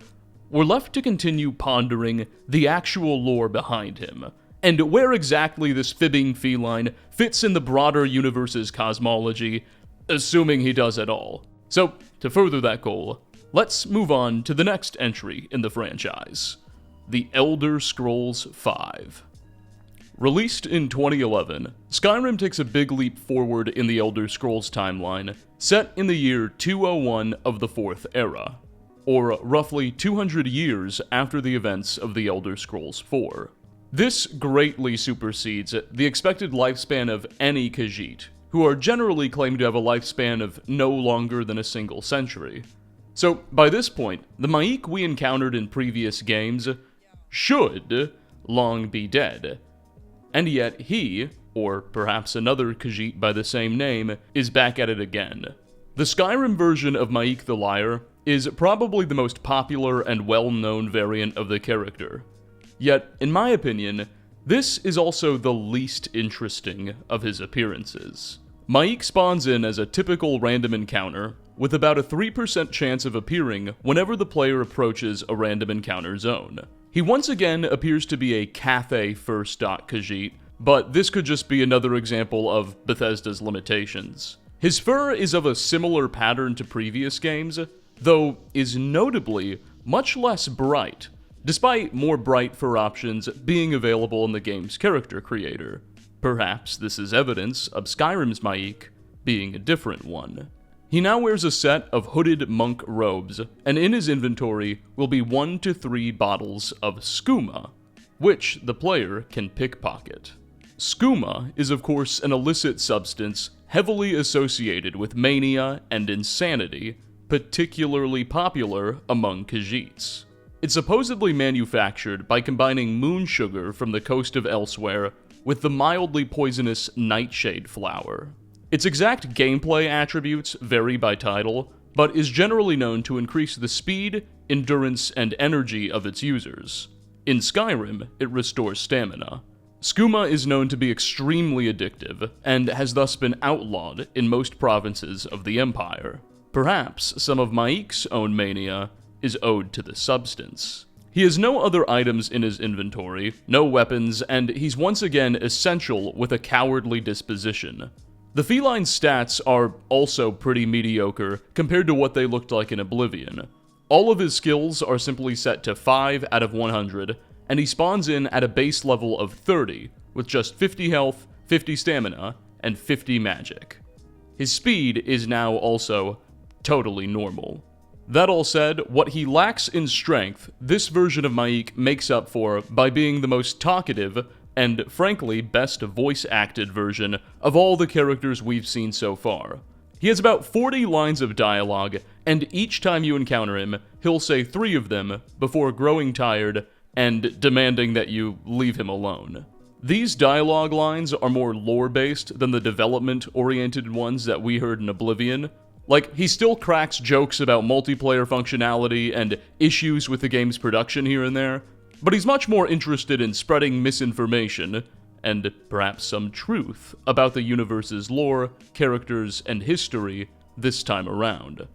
we're left to continue pondering the actual lore behind him, and where exactly this fibbing feline fits in the broader universe's cosmology, assuming he does at all. So, to further that goal, let's move on to the next entry in the franchise, The Elder Scrolls V. Released in 2011, Skyrim takes a big leap forward in the Elder Scrolls timeline, set in the year 201 of the Fourth Era, or roughly 200 years after the events of the Elder Scrolls IV. This greatly supersedes the expected lifespan of any Khajiit, who are generally claimed to have a lifespan of no longer than a single century. So, by this point, the Maik we encountered in previous games should long be dead. And yet he, or perhaps another Khajiit by the same name, is back at it again. The Skyrim version of Maik the Liar is probably the most popular and well-known variant of the character. Yet, in my opinion, this is also the least interesting of his appearances. Maik spawns in as a typical random encounter, with about a 3% chance of appearing whenever the player approaches a random encounter zone. He once again appears to be a Cathay first Khajiit, but this could just be another example of Bethesda's limitations. His fur is of a similar pattern to previous games, though is notably much less bright, despite more bright fur options being available in the game's character creator. Perhaps this is evidence of Skyrim's Maik being a different one. He now wears a set of hooded monk robes, and in his inventory will be 1 to 3 bottles of skooma, which the player can pickpocket. Skooma is of course an illicit substance heavily associated with mania and insanity, particularly popular among Khajiits. It's supposedly manufactured by combining moon sugar from the coast of Elsewhere with the mildly poisonous nightshade flower. Its exact gameplay attributes vary by title, but is generally known to increase the speed, endurance, and energy of its users. In Skyrim, it restores stamina. Skooma is known to be extremely addictive, and has thus been outlawed in most provinces of the Empire. Perhaps some of Maik's own mania is owed to the substance. He has no other items in his inventory, no weapons, and he's once again essential with a cowardly disposition. The feline stats are also pretty mediocre compared to what they looked like in Oblivion. All of his skills are simply set to 5 out of 100, and he spawns in at a base level of 30, with just 50 health, 50 stamina, and 50 magic. His speed is now also totally normal. That all said, what he lacks in strength, this version of Maik makes up for by being the most talkative and, frankly, best voice-acted version of all the characters we've seen so far. He has about 40 lines of dialogue, and each time you encounter him, he'll say 3 of them before growing tired and demanding that you leave him alone. These dialogue lines are more lore-based than the development-oriented ones that we heard in Oblivion. Like, he still cracks jokes about multiplayer functionality and issues with the game's production here and there, but he's much more interested in spreading misinformation, and perhaps some truth, about the universe's lore, characters, and history this time around.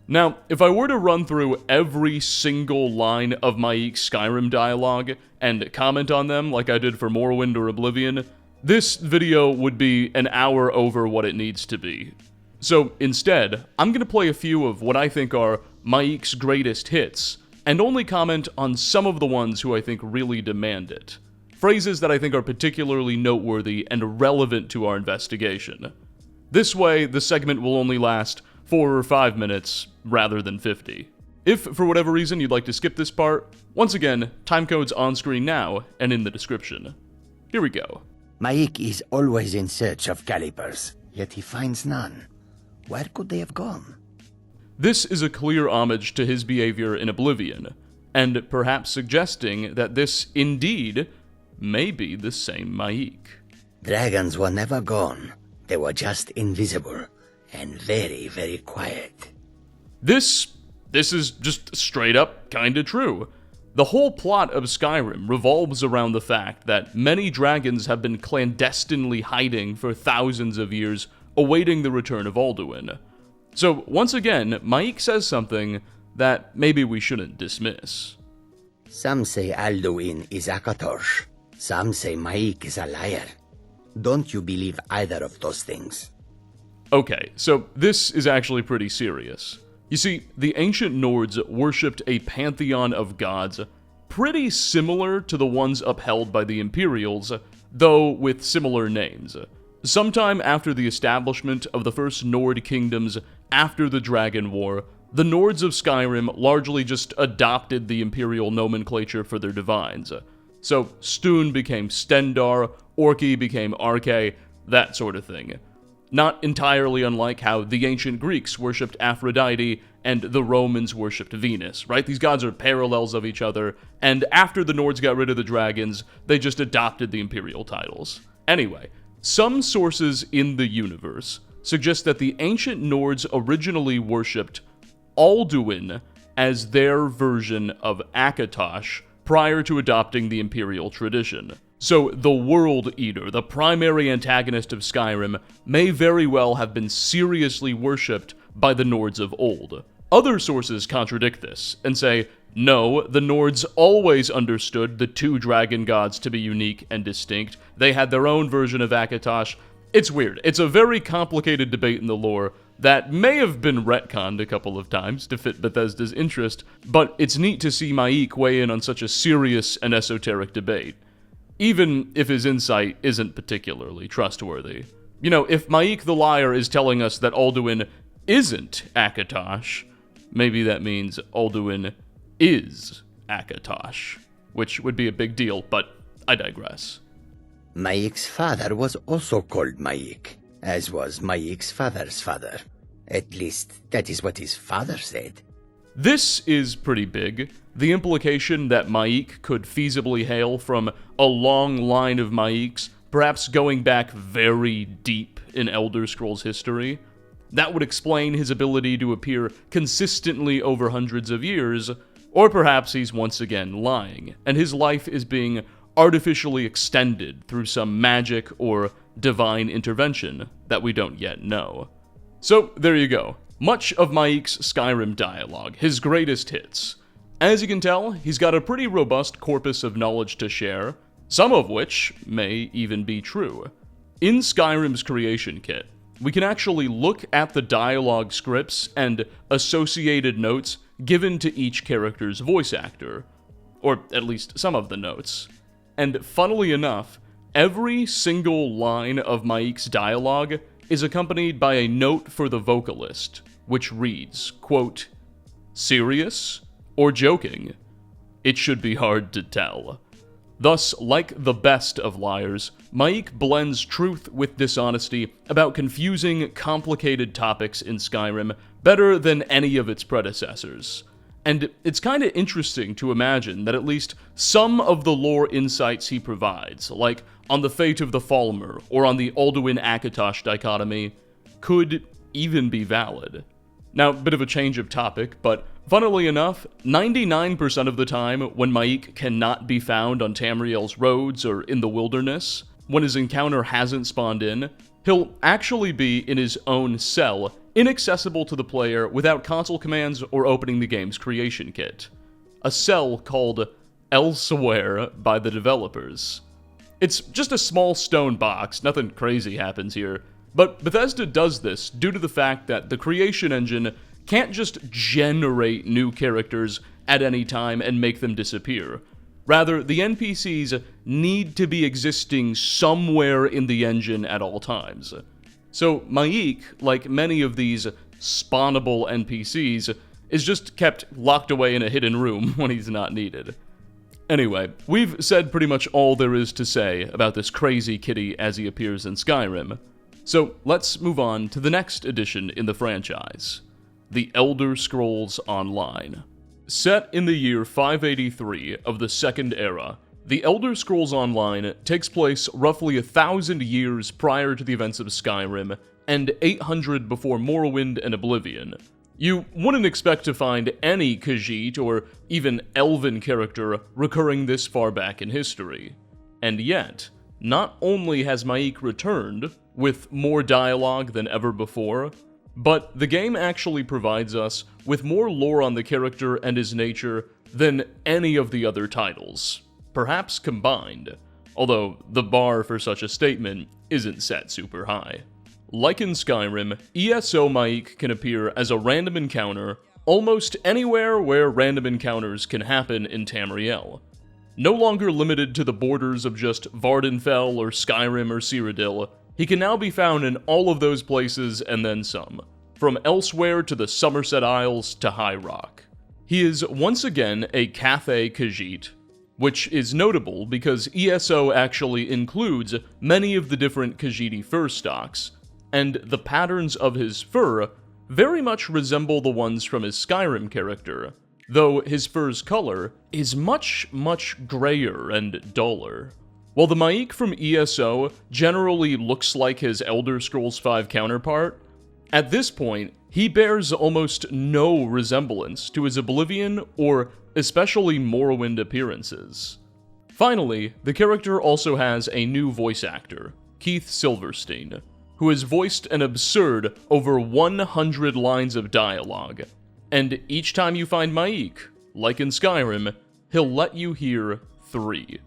Now, if I were to run through every single line of Maik's Skyrim dialogue and comment on them like I did for Morrowind or Oblivion, this video would be an hour over what it needs to be. So instead, I'm going to play a few of what I think are Maik's greatest hits, and only comment on some of the ones who I think really demand it. Phrases that I think are particularly noteworthy and relevant to our investigation. This way, the segment will only last 4 or 5 minutes, rather than 50. If, for whatever reason, you'd like to skip this part, once again, timecode's on screen now and in the description. Here we go. Maik is always in search of calipers, yet he finds none. Where could they have gone? This is a clear homage to his behavior in Oblivion, and perhaps suggesting that this, indeed, may be the same Maik. Dragons were never gone. They were just invisible, and very, very quiet. This is just straight up kinda true. The whole plot of Skyrim revolves around the fact that many dragons have been clandestinely hiding for thousands of years, awaiting the return of Alduin. So, once again, Maik says something that maybe we shouldn't dismiss. Some say Alduin is Akatosh. Some say Maik is a liar. Don't you believe either of those things? Okay, so this is actually pretty serious. You see, the ancient Nords worshipped a pantheon of gods pretty similar to the ones upheld by the Imperials, though with similar names. Sometime after the establishment of the first Nord kingdoms after the Dragon War, the Nords of Skyrim largely just adopted the Imperial nomenclature for their divines. So Stune became Stendar, Orki became Arche, that sort of thing. Not entirely unlike how the ancient Greeks worshipped Aphrodite and the Romans worshipped Venus, right? These gods are parallels of each other, and after the Nords got rid of the dragons, they just adopted the imperial titles. Anyway, some sources in the universe suggest that the ancient Nords originally worshipped Alduin as their version of Akatosh prior to adopting the imperial tradition. So the World Eater, the primary antagonist of Skyrim, may very well have been seriously worshipped by the Nords of old. Other sources contradict this and say, no, the Nords always understood the 2 dragon gods to be unique and distinct. They had their own version of Akatosh. It's weird. It's a very complicated debate in the lore that may have been retconned a couple of times to fit Bethesda's interest, but it's neat to see Maik weigh in on such a serious and esoteric debate, even if his insight isn't particularly trustworthy. You know, if Maik the Liar is telling us that Alduin isn't Akatosh, maybe that means Alduin is Akatosh, which would be a big deal, but I digress. Maik's father was also called Maik, as was Maik's father's father. At least, that is what his father said. This is pretty big. The implication that Maik could feasibly hail from a long line of Maiks, perhaps going back very deep in Elder Scrolls history. That would explain his ability to appear consistently over hundreds of years, or perhaps he's once again lying, and his life is being artificially extended through some magic or divine intervention that we don't yet know. So, there you go. Much of Maik's Skyrim dialogue, his greatest hits. As you can tell, he's got a pretty robust corpus of knowledge to share, some of which may even be true. In Skyrim's creation kit, we can actually look at the dialogue scripts and associated notes given to each character's voice actor, or at least some of the notes. And funnily enough, every single line of Maik's dialogue is accompanied by a note for the vocalist, which reads, quote, "Serious or joking? It should be hard to tell." Thus, like the best of liars, Maik blends truth with dishonesty about confusing, complicated topics in Skyrim better than any of its predecessors. And it's kinda interesting to imagine that at least some of the lore insights he provides, like on the fate of the Falmer or on the Alduin-Akatosh dichotomy, could even be valid. Now, bit of a change of topic, but funnily enough, 99% of the time when Maik cannot be found on Tamriel's roads or in the wilderness, when his encounter hasn't spawned in, he'll actually be in his own cell, inaccessible to the player without console commands or opening the game's creation kit. A cell called Elsewhere by the developers. It's just a small stone box, nothing crazy happens here, but Bethesda does this due to the fact that the creation engine can't just generate new characters at any time and make them disappear. Rather, the NPCs need to be existing somewhere in the engine at all times. So Maik, like many of these spawnable NPCs, is just kept locked away in a hidden room when he's not needed. Anyway, we've said pretty much all there is to say about this crazy kitty as he appears in Skyrim. So let's move on to the next edition in the franchise, The Elder Scrolls Online. Set in the year 583 of the Second Era, The Elder Scrolls Online takes place roughly 1,000 years prior to the events of Skyrim, and 800 before Morrowind and Oblivion. You wouldn't expect to find any Khajiit or even Elven character recurring this far back in history. And yet, not only has Maik returned, with more dialogue than ever before, but the game actually provides us with more lore on the character and his nature than any of the other titles, perhaps combined, although the bar for such a statement isn't set super high. Like in Skyrim, ESO Maik can appear as a random encounter almost anywhere where random encounters can happen in Tamriel. No longer limited to the borders of just Vardenfell or Skyrim or Cyrodiil, he can now be found in all of those places and then some, from Elsewhere to the Somerset Isles to High Rock. He is once again a Cathay Khajiit, which is notable because ESO actually includes many of the different Khajiiti fur stocks, and the patterns of his fur very much resemble the ones from his Skyrim character, though his fur's color is much grayer and duller. While the Maik from ESO generally looks like his Elder Scrolls V counterpart, at this point, he bears almost no resemblance to his Oblivion or especially Morrowind appearances. Finally, the character also has a new voice actor, Keith Silverstein, who has voiced an absurd over 100 lines of dialogue, and each time you find Maik, like in Skyrim, he'll let you hear 3.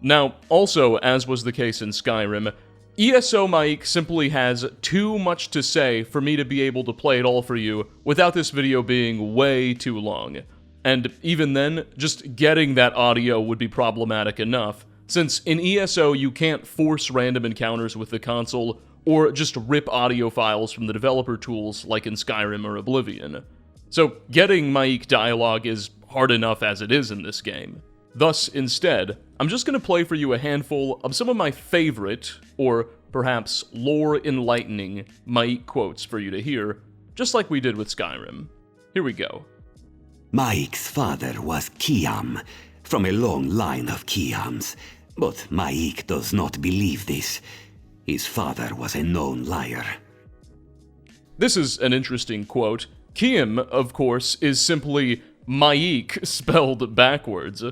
Now, also, as was the case in Skyrim, ESO Maik simply has too much to say for me to be able to play it all for you without this video being way too long. And even then, just getting that audio would be problematic enough, since in ESO you can't force random encounters with the console or just rip audio files from the developer tools like in Skyrim or Oblivion. So getting Maik dialogue is hard enough as it is in this game. Thus, instead, I'm just going to play for you a handful of some of my favorite, or perhaps lore-enlightening, Maik quotes for you to hear, just like we did with Skyrim. Here we go. Maik's father was Kiam, from a long line of Kiams, but Maik does not believe this. His father was a known liar. This is an interesting quote. Kiam, of course, is simply Maik spelled backwards.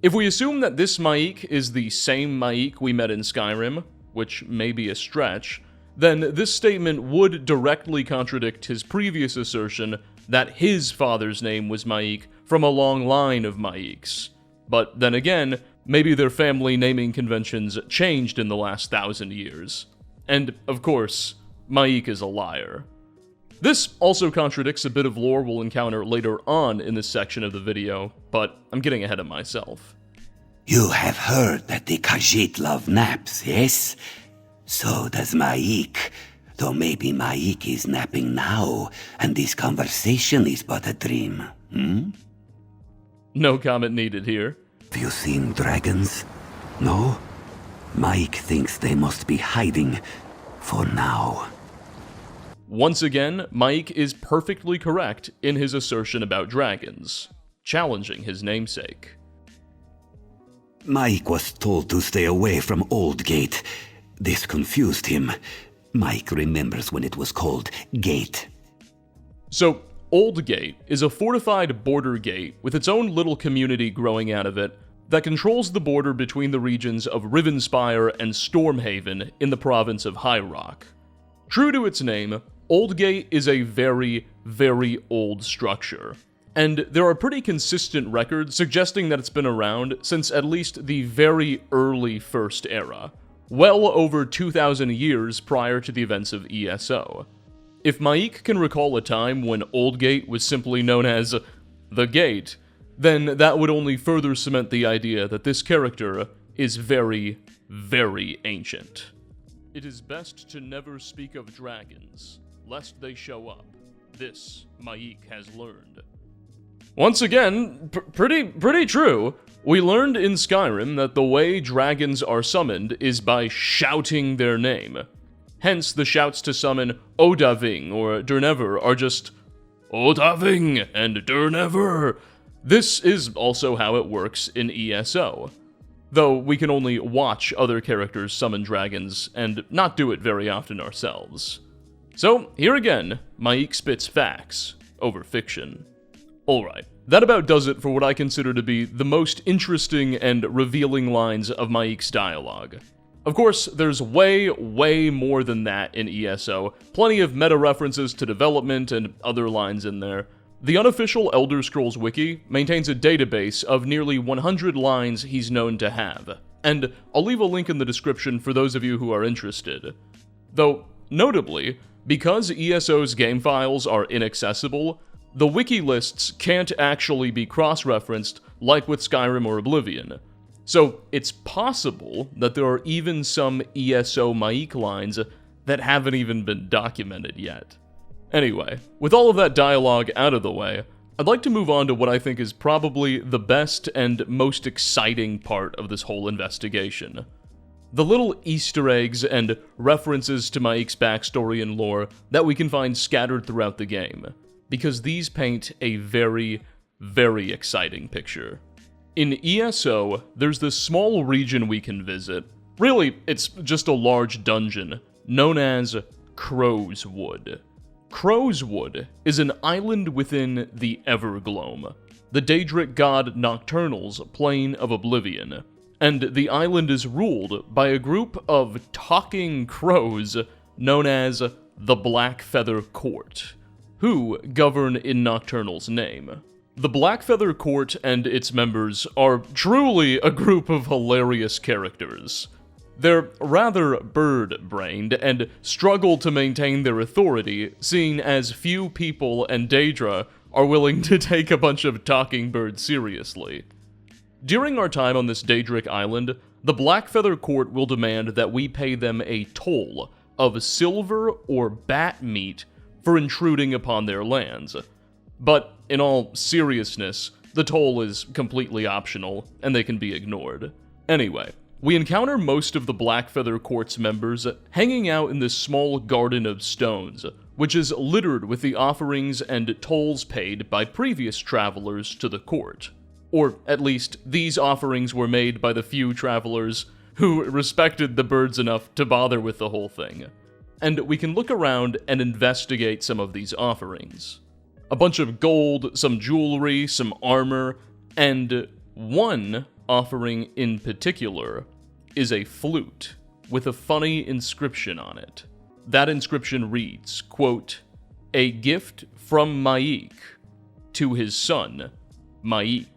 If we assume that this Maik is the same Maik we met in Skyrim, which may be a stretch, then this statement would directly contradict his previous assertion that his father's name was Maik from a long line of Maiks. But then again, maybe their family naming conventions changed in the last 1,000 years. And, of course, Maik is a liar. This also contradicts a bit of lore we'll encounter later on in this section of the video, but I'm getting ahead of myself. You have heard that the Khajiit love naps, yes? So does Maik. Though maybe Maik is napping now, and this conversation is but a dream, No comment needed here. Have you seen dragons? No? Maik thinks they must be hiding for now. Once again, Mike is perfectly correct in his assertion about dragons, challenging his namesake. Mike was told to stay away from Old Gate. This confused him. Mike remembers when it was called Gate. So, Old Gate is a fortified border gate with its own little community growing out of it that controls the border between the regions of Rivenspire and Stormhaven in the province of High Rock. True to its name, Old Gate is a very, very old structure, and there are pretty consistent records suggesting that it's been around since at least the very early First Era, well over 2,000 years prior to the events of ESO. If Maik can recall a time when Old Gate was simply known as the Gate, then that would only further cement the idea that this character is very, very ancient. It is best to never speak of dragons, lest they show up. This Maik has learned. Once again, pretty true. We learned in Skyrim that the way dragons are summoned is by shouting their name. Hence, the shouts to summon Odaving or Durnever are just Odaving and Durnever. This is also how it works in ESO, though we can only watch other characters summon dragons and not do it very often ourselves. So, here again, Maik spits facts over fiction. Alright, that about does it for what I consider to be the most interesting and revealing lines of Maik's dialogue. Of course, there's way, way more than that in ESO, plenty of meta-references to development and other lines in there. The unofficial Elder Scrolls Wiki maintains a database of nearly 100 lines he's known to have, and I'll leave a link in the description for those of you who are interested. Though, notably, because ESO's game files are inaccessible, the wiki lists can't actually be cross-referenced like with Skyrim or Oblivion. So it's possible that there are even some ESO Maik lines that haven't even been documented yet. Anyway, with all of that dialogue out of the way, I'd like to move on to what I think is probably the best and most exciting part of this whole investigation. The little Easter eggs and references to Maik's backstory and lore that we can find scattered throughout the game, because these paint a very, very exciting picture. In ESO, there's this small region we can visit. Really, it's just a large dungeon, known as Crow's Wood. Crow's Wood is an island within the Evergloam, the Daedric god Nocturnal's plane of Oblivion, and the island is ruled by a group of talking crows known as the Blackfeather Court, who govern in Nocturnal's name. The Blackfeather Court and its members are truly a group of hilarious characters. They're rather bird-brained and struggle to maintain their authority, seeing as few people and Daedra are willing to take a bunch of talking birds seriously. During our time on this Daedric island, the Blackfeather Court will demand that we pay them a toll of silver or bat meat for intruding upon their lands. But, in all seriousness, the toll is completely optional, and they can be ignored. Anyway, we encounter most of the Blackfeather Court's members hanging out in this small garden of stones, which is littered with the offerings and tolls paid by previous travelers to the court. Or, at least, these offerings were made by the few travelers who respected the birds enough to bother with the whole thing. And we can look around and investigate some of these offerings. A bunch of gold, some jewelry, some armor, and one offering in particular is a flute with a funny inscription on it. That inscription reads, quote, "A gift from Maik to his son, Maik."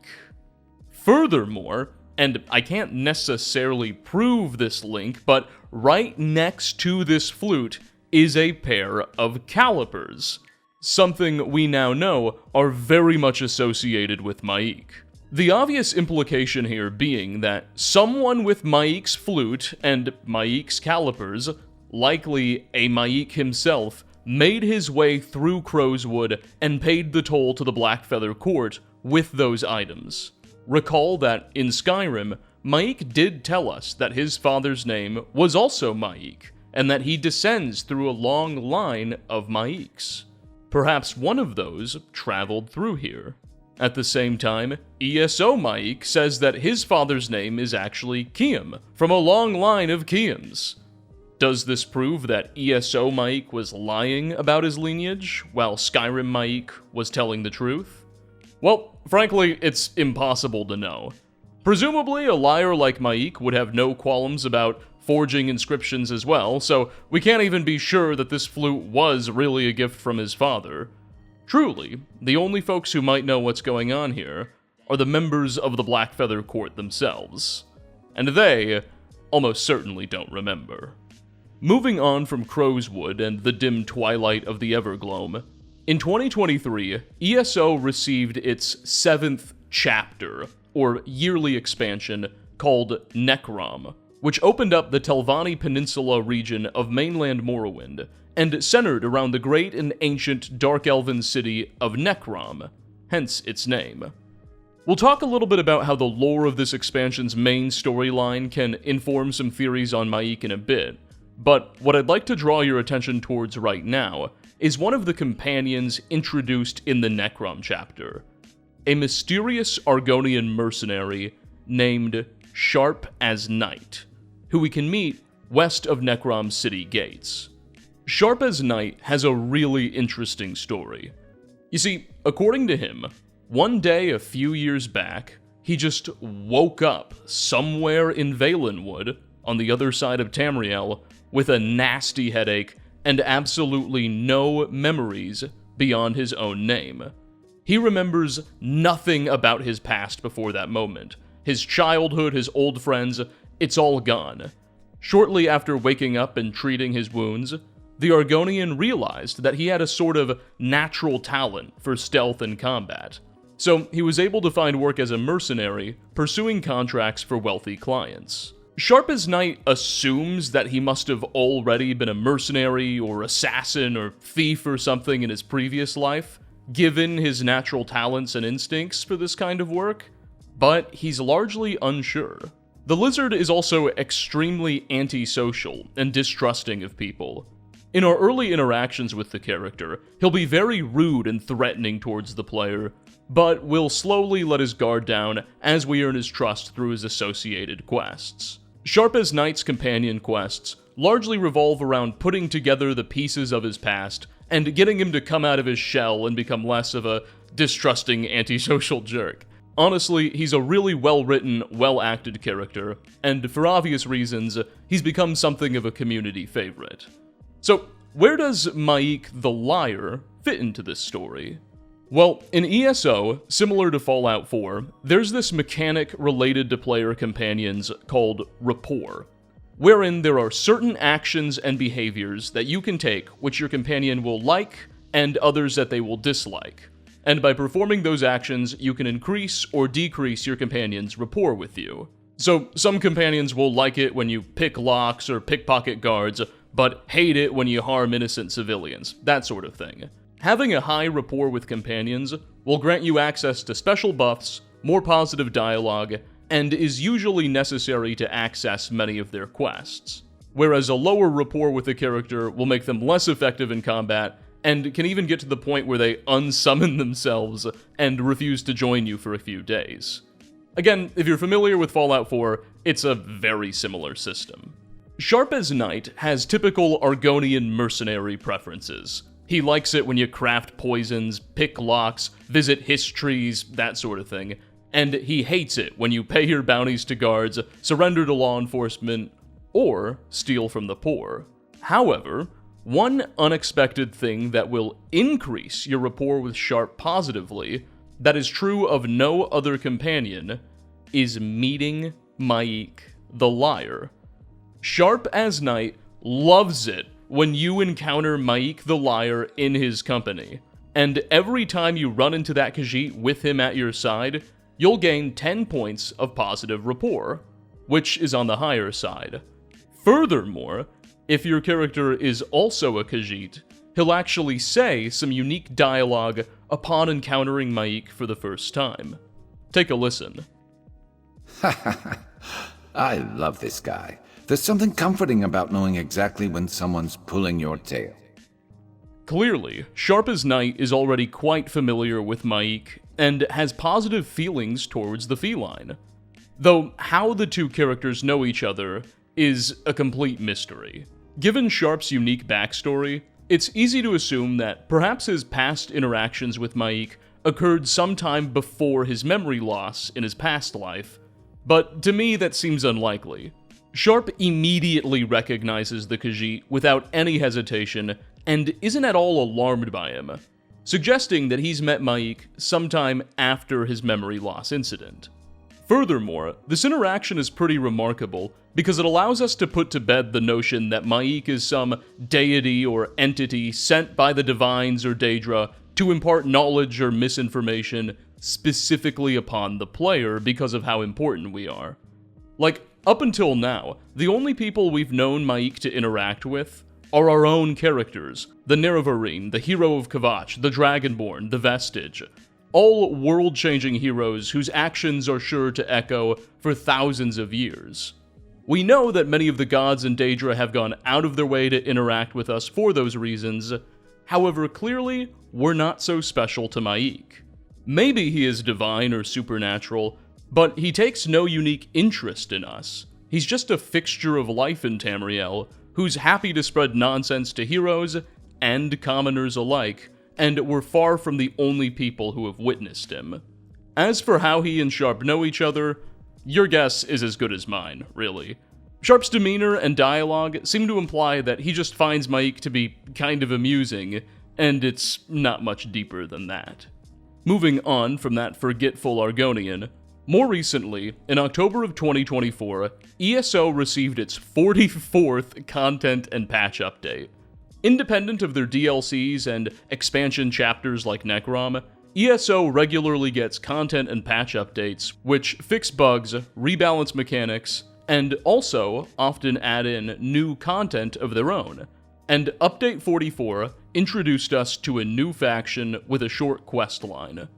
Furthermore, and I can't necessarily prove this link, but right next to this flute is a pair of calipers, something we now know are very much associated with Maik. The obvious implication here being that someone with Maik's flute and Maik's calipers, likely a Maik himself, made his way through Crowswood and paid the toll to the Blackfeather Court with those items. Recall that in Skyrim, Maik did tell us that his father's name was also Maik, and that he descends through a long line of Maiks. Perhaps one of those traveled through here. At the same time, ESO Maik says that his father's name is actually Kiam, from a long line of Kiams. Does this prove that ESO Maik was lying about his lineage, while Skyrim Maik was telling the truth? Well, frankly, it's impossible to know. Presumably, a liar like Maik would have no qualms about forging inscriptions as well, so we can't even be sure that this flute was really a gift from his father. Truly, the only folks who might know what's going on here are the members of the Blackfeather Court themselves. And they almost certainly don't remember. Moving on from Crowswood and the dim twilight of the Evergloam, in 2023, ESO received its 7th chapter, or yearly expansion, called Necrom, which opened up the Telvanni Peninsula region of mainland Morrowind, and centered around the great and ancient Dark Elven city of Necrom, hence its name. We'll talk a little bit about how the lore of this expansion's main storyline can inform some theories on Maik in a bit, but what I'd like to draw your attention towards right now is one of the companions introduced in the Necrom chapter, a mysterious Argonian mercenary named Sharp as Night, who we can meet west of Necrom's city gates. Sharp as Night has a really interesting story. You see, according to him, one day a few years back, he just woke up somewhere in Valenwood, on the other side of Tamriel, with a nasty headache and absolutely no memories beyond his own name. He remembers nothing about his past before that moment. His childhood, his old friends, it's all gone. Shortly after waking up and treating his wounds, the Argonian realized that he had a sort of natural talent for stealth and combat. So he was able to find work as a mercenary, pursuing contracts for wealthy clients. Sharp as Night assumes that he must have already been a mercenary or assassin or thief or something in his previous life, given his natural talents and instincts for this kind of work, but he's largely unsure. The lizard is also extremely antisocial and distrusting of people. In our early interactions with the character, he'll be very rude and threatening towards the player, but will slowly let his guard down as we earn his trust through his associated quests. Sharp as Night's companion quests largely revolve around putting together the pieces of his past and getting him to come out of his shell and become less of a distrusting antisocial jerk. Honestly, he's a really well-written, well-acted character, and for obvious reasons, he's become something of a community favorite. So, where does Maik the Liar fit into this story? Well, in ESO, similar to Fallout 4, there's this mechanic related to player companions called rapport, wherein there are certain actions and behaviors that you can take which your companion will like, and others that they will dislike. And by performing those actions, you can increase or decrease your companion's rapport with you. So, some companions will like it when you pick locks or pickpocket guards, but hate it when you harm innocent civilians, that sort of thing. Having a high rapport with companions will grant you access to special buffs, more positive dialogue, and is usually necessary to access many of their quests. Whereas a lower rapport with a character will make them less effective in combat, and can even get to the point where they unsummon themselves and refuse to join you for a few days. Again, if you're familiar with Fallout 4, it's a very similar system. Sharp as Night has typical Argonian mercenary preferences. He likes it when you craft poisons, pick locks, visit histories, that sort of thing. And he hates it when you pay your bounties to guards, surrender to law enforcement, or steal from the poor. However, one unexpected thing that will increase your rapport with Sharp positively, that is true of no other companion, is meeting Maik the Liar. Sharp as Night loves it when you encounter Maik the Liar in his company, and every time you run into that Khajiit with him at your side, you'll gain 10 points of positive rapport, which is on the higher side. Furthermore, if your character is also a Khajiit, he'll actually say some unique dialogue upon encountering Maik for the first time. Take a listen. I love this guy. There's something comforting about knowing exactly when someone's pulling your tail. Clearly, Sharp as Night is already quite familiar with Maik and has positive feelings towards the feline. Though how the two characters know each other is a complete mystery. Given Sharp's unique backstory, it's easy to assume that perhaps his past interactions with Maik occurred sometime before his memory loss in his past life, but to me that seems unlikely. Sharp immediately recognizes the Khajiit without any hesitation and isn't at all alarmed by him, suggesting that he's met Maik sometime after his memory loss incident. Furthermore, this interaction is pretty remarkable because it allows us to put to bed the notion that Maik is some deity or entity sent by the Divines or Daedra to impart knowledge or misinformation specifically upon the player because of how important we are. Like, up until now, the only people we've known Maik to interact with are our own characters, the Nerevarine, the Hero of Kvatch, the Dragonborn, the Vestige, all world-changing heroes whose actions are sure to echo for thousands of years. We know that many of the gods in Daedra have gone out of their way to interact with us for those reasons, however, clearly, we're not so special to Maik. Maybe he is divine or supernatural, but he takes no unique interest in us. He's just a fixture of life in Tamriel, who's happy to spread nonsense to heroes and commoners alike, and we're far from the only people who have witnessed him. As for how he and Sharp know each other, your guess is as good as mine, really. Sharp's demeanor and dialogue seem to imply that he just finds Maik to be kind of amusing, and it's not much deeper than that. Moving on from that forgetful Argonian, more recently, in October of 2024, ESO received its 44th content and patch update. Independent of their DLCs and expansion chapters like Necrom, ESO regularly gets content and patch updates which fix bugs, rebalance mechanics, and also often add in new content of their own. And Update 44 introduced us to a new faction with a short quest line: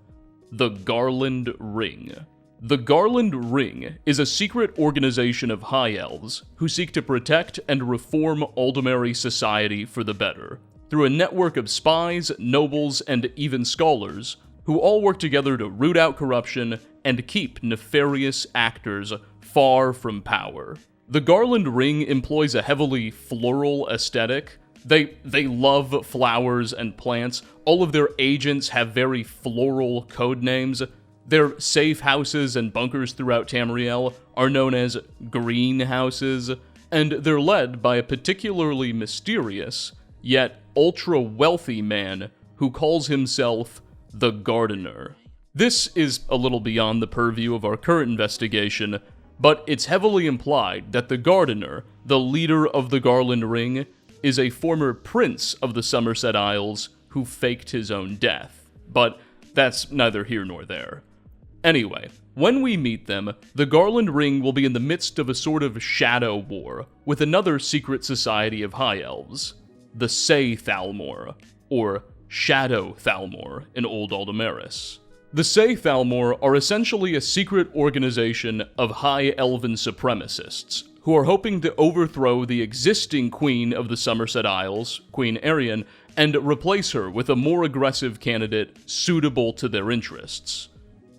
the Garland Ring. The Garland Ring is a secret organization of High Elves who seek to protect and reform Aldemary society for the better, through a network of spies, nobles, and even scholars who all work together to root out corruption and keep nefarious actors far from power. The Garland Ring employs a heavily floral aesthetic. They love flowers and plants. All of their agents have very floral code names. Their safe houses and bunkers throughout Tamriel are known as greenhouses, and they're led by a particularly mysterious, yet ultra-wealthy man who calls himself the Gardener. This is a little beyond the purview of our current investigation, but it's heavily implied that the Gardener, the leader of the Garland Ring, is a former prince of the Somerset Isles who faked his own death. But that's neither here nor there. Anyway, when we meet them, the Garland Ring will be in the midst of a sort of shadow war with another secret society of High Elves, the Say Thalmor, or Shadow Thalmor in Old Aldemaris. The Say Thalmor are essentially a secret organization of High Elven supremacists, who are hoping to overthrow the existing Queen of the Somerset Isles, Queen Arian, and replace her with a more aggressive candidate suitable to their interests.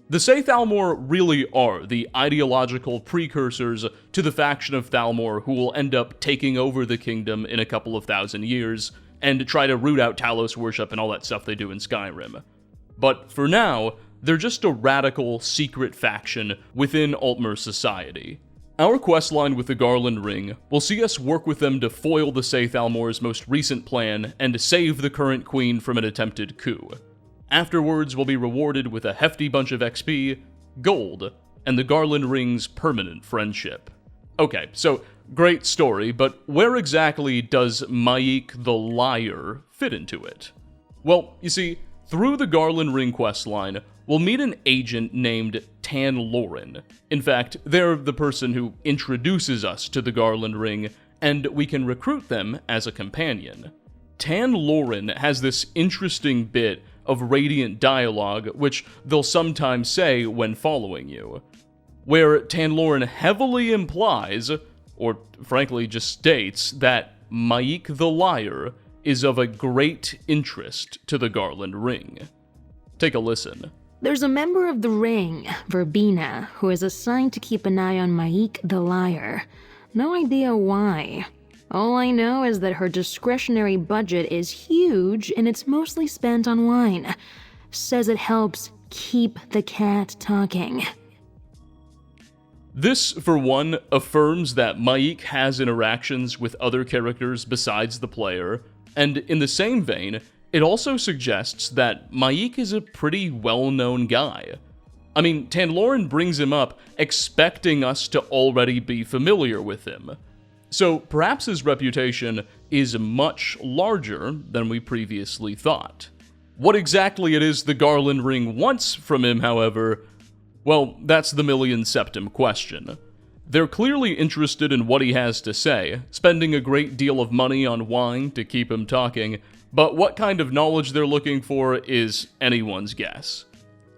The Say Thalmor really are the ideological precursors to the faction of Thalmor who will end up taking over the kingdom in a couple of thousand years, and try to root out Talos worship and all that stuff they do in Skyrim. But for now, they're just a radical, secret faction within Altmer society. Our questline with the Garland Ring will see us work with them to foil the Say Thalmor's most recent plan and save the current queen from an attempted coup. Afterwards, we'll be rewarded with a hefty bunch of XP, gold, and the Garland Ring's permanent friendship. Okay, so great story, but where exactly does Maik the Liar fit into it? Well, you see, through the Garland Ring questline, we'll meet an agent named Tan Loren. In fact, they're the person who introduces us to the Garland Ring, and we can recruit them as a companion. Tan Loren has this interesting bit of radiant dialogue, which they'll sometimes say when following you, where Tan Loren heavily implies, or frankly just states, that Maik the Liar is of a great interest to the Garland Ring. Take a listen. There's a member of the Ring, Verbena, who is assigned to keep an eye on Maik the Liar. No idea why. All I know is that her discretionary budget is huge and it's mostly spent on wine. Says it helps keep the cat talking. This, for one, affirms that Maik has interactions with other characters besides the player, and in the same vein, it also suggests that Maik is a pretty well-known guy. I mean, Tan Loren brings him up expecting us to already be familiar with him. So perhaps his reputation is much larger than we previously thought. What exactly it is the Garland Ring wants from him, however, well, that's the million-septim question. They're clearly interested in what he has to say, spending a great deal of money on wine to keep him talking, but what kind of knowledge they're looking for is anyone's guess.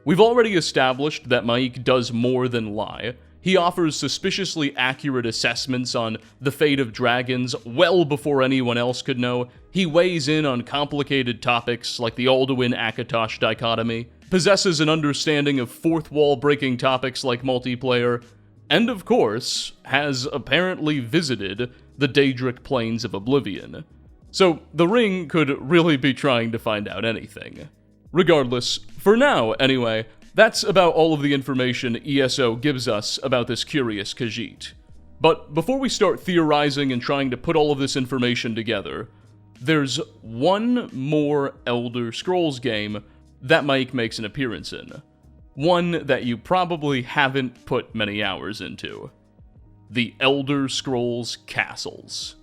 We've already established that Maik does more than lie. He offers suspiciously accurate assessments on the fate of dragons well before anyone else could know. He weighs in on complicated topics like the Alduin-Akatosh dichotomy, possesses an understanding of fourth-wall-breaking topics like multiplayer, and of course, has apparently visited the Daedric Plains of Oblivion. So the Ring could really be trying to find out anything. Regardless, for now anyway, that's about all of the information ESO gives us about this curious Khajiit. But before we start theorizing and trying to put all of this information together, there's one more Elder Scrolls game that Maik makes an appearance in. One that you probably haven't put many hours into. The Elder Scrolls Castles.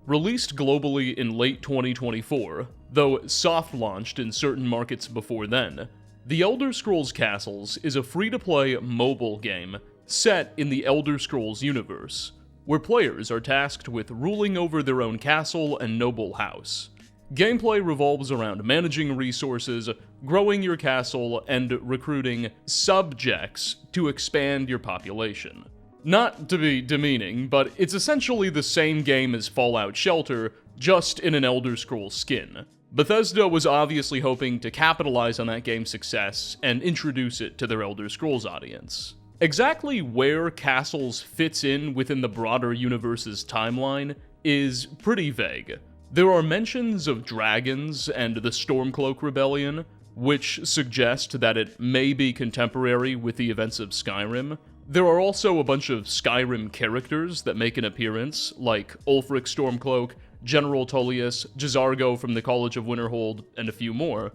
Released globally in late 2024, though soft-launched in certain markets before then, The Elder Scrolls Castles is a free-to-play mobile game set in the Elder Scrolls universe, where players are tasked with ruling over their own castle and noble house. Gameplay revolves around managing resources, growing your castle, and recruiting subjects to expand your population. Not to be demeaning, but it's essentially the same game as Fallout Shelter, just in an Elder Scrolls skin. Bethesda was obviously hoping to capitalize on that game's success and introduce it to their Elder Scrolls audience. Exactly where Castles fits in within the broader universe's timeline is pretty vague. There are mentions of dragons and the Stormcloak Rebellion, which suggest that it may be contemporary with the events of Skyrim. There are also a bunch of Skyrim characters that make an appearance, like Ulfric Stormcloak, General Tullius, J'zargo from the College of Winterhold, and a few more.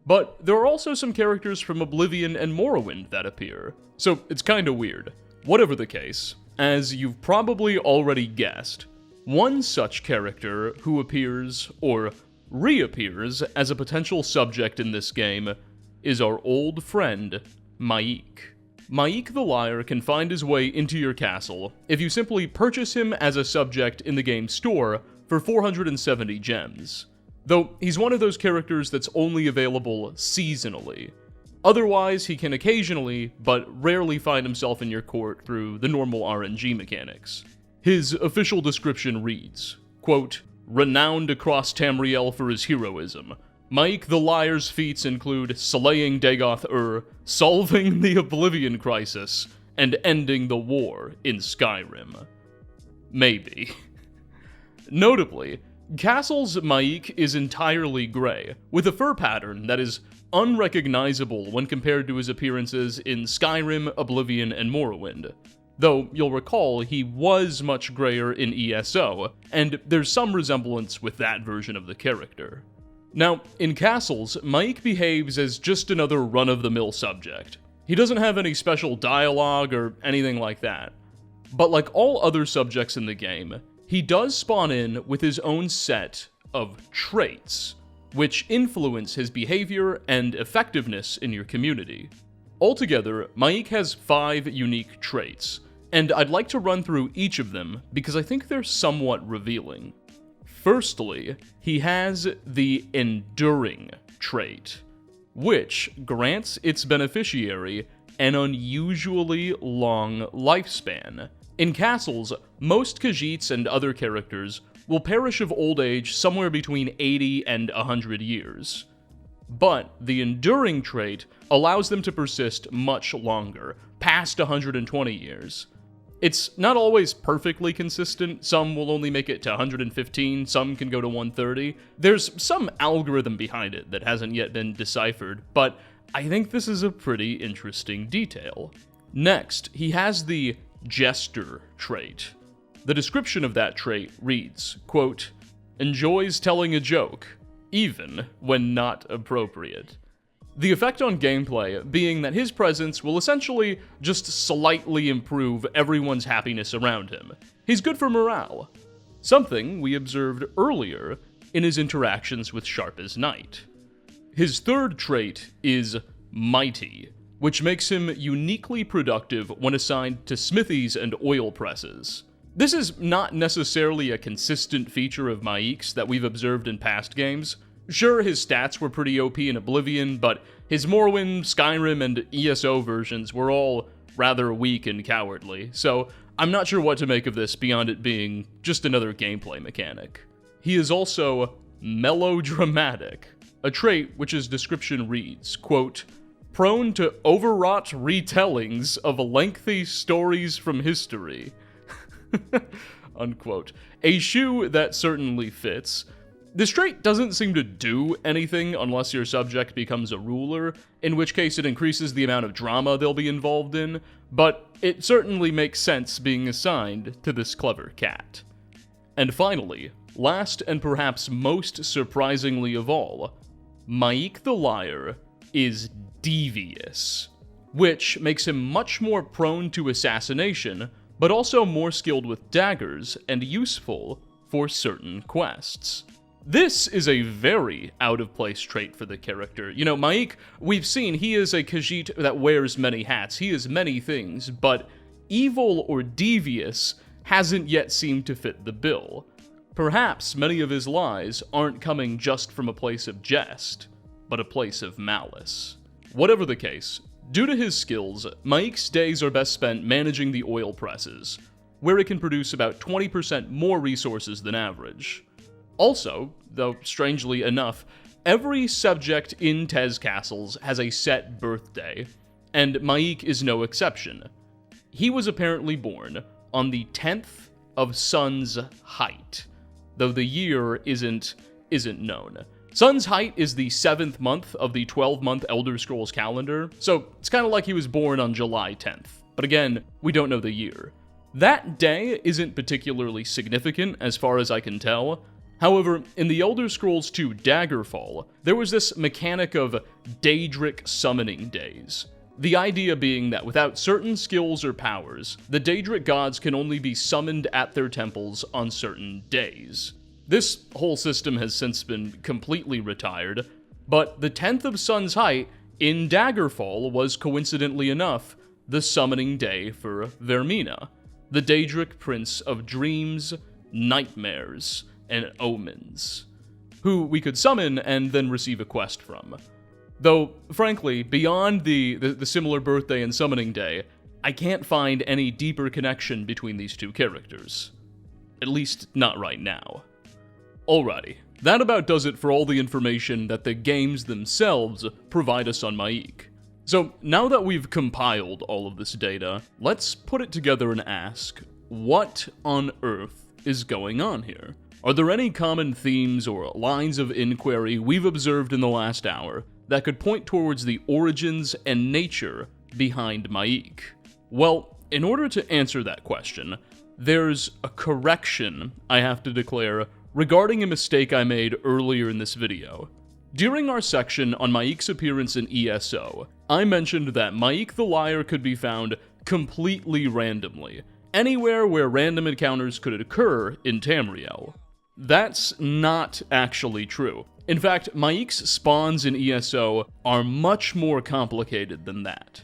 But there are also some characters from Oblivion and Morrowind that appear, so it's kinda weird. Whatever the case, as you've probably already guessed, one such character who appears, or reappears, as a potential subject in this game is our old friend, Maik. Maik the Liar can find his way into your castle if you simply purchase him as a subject in the game's store for 470 gems. Though he's one of those characters that's only available seasonally. Otherwise, he can occasionally, but rarely find himself in your court through the normal RNG mechanics. His official description reads, quote, "Renowned across Tamriel for his heroism, Maik the Liar's feats include slaying Dagoth-Ur, solving the Oblivion crisis, and ending the war in Skyrim." Maybe. Notably, Castle's Maik is entirely gray, with a fur pattern that is unrecognizable when compared to his appearances in Skyrim, Oblivion, and Morrowind. Though, you'll recall, he was much grayer in ESO, and there's some resemblance with that version of the character. Now, in Castles, Maik behaves as just another run-of-the-mill subject. He doesn't have any special dialogue or anything like that. But like all other subjects in the game, he does spawn in with his own set of traits, which influence his behavior and effectiveness in your community. Altogether, Maik has 5 unique traits, and I'd like to run through each of them because I think they're somewhat revealing. Firstly, he has the Enduring trait, which grants its beneficiary an unusually long lifespan. In castles, most Khajiits and other characters will perish of old age somewhere between 80 and 100 years. But the Enduring trait allows them to persist much longer, past 120 years. It's not always perfectly consistent. Some will only make it to 115, some can go to 130. There's some algorithm behind it that hasn't yet been deciphered, but I think this is a pretty interesting detail. Next, he has the Jester trait. The description of that trait reads, quote, "enjoys telling a joke, even when not appropriate." The effect on gameplay being that his presence will essentially just slightly improve everyone's happiness around him. He's good for morale, something we observed earlier in his interactions with Sharpa's Knight. His third trait is Mighty, which makes him uniquely productive when assigned to smithies and oil presses. This is not necessarily a consistent feature of Maik's that we've observed in past games. Sure, his stats were pretty OP in Oblivion, but his Morrowind, Skyrim, and ESO versions were all rather weak and cowardly, so I'm not sure what to make of this beyond it being just another gameplay mechanic. He is also melodramatic, a trait which his description reads, quote, "prone to overwrought retellings of lengthy stories from history." Unquote. A shoe that certainly fits. This trait doesn't seem to do anything unless your subject becomes a ruler, in which case it increases the amount of drama they'll be involved in, but it certainly makes sense being assigned to this clever cat. And finally, last and perhaps most surprisingly of all, Maik the Liar is devious, which makes him much more prone to assassination, but also more skilled with daggers and useful for certain quests. This is a very out-of-place trait for the character. You know, Maik, we've seen he is a Khajiit that wears many hats. He is many things, but evil or devious hasn't yet seemed to fit the bill. Perhaps many of his lies aren't coming just from a place of jest, but a place of malice. Whatever the case, due to his skills, Maik's days are best spent managing the oil presses, where it can produce about 20% more resources than average. Also, though strangely enough, every subject in Tez castles has a set birthday, and Maik is no exception. He was apparently born on the 10th of Sun's Height, though the year isn't known. Sun's Height is the 7th month of the 12-month Elder Scrolls calendar, so it's kind of like he was born on July 10th. But again, we don't know the year. That day isn't particularly significant as far as I can tell. However, in the Elder Scrolls II Daggerfall, there was this mechanic of Daedric summoning days. The idea being that without certain skills or powers, the Daedric gods can only be summoned at their temples on certain days. This whole system has since been completely retired, but the 10th of Sun's Height in Daggerfall was, coincidentally enough, the summoning day for Vermina, the Daedric prince of dreams, nightmares, and omens, who we could summon and then receive a quest from. Though, frankly, beyond the similar birthday and summoning day, I can't find any deeper connection between these two characters. At least, not right now. Alrighty, that about does it for all the information that the games themselves provide us on Maik. So, now that we've compiled all of this data, let's put it together and ask, what on earth is going on here? Are there any common themes or lines of inquiry we've observed in the last hour that could point towards the origins and nature behind Maik? Well, in order to answer that question, there's a correction I have to declare regarding a mistake I made earlier in this video. During our section on Maik's appearance in ESO, I mentioned that Maik the Liar could be found completely randomly, anywhere where random encounters could occur in Tamriel. That's not actually true. In fact, Maik's spawns in ESO are much more complicated than that.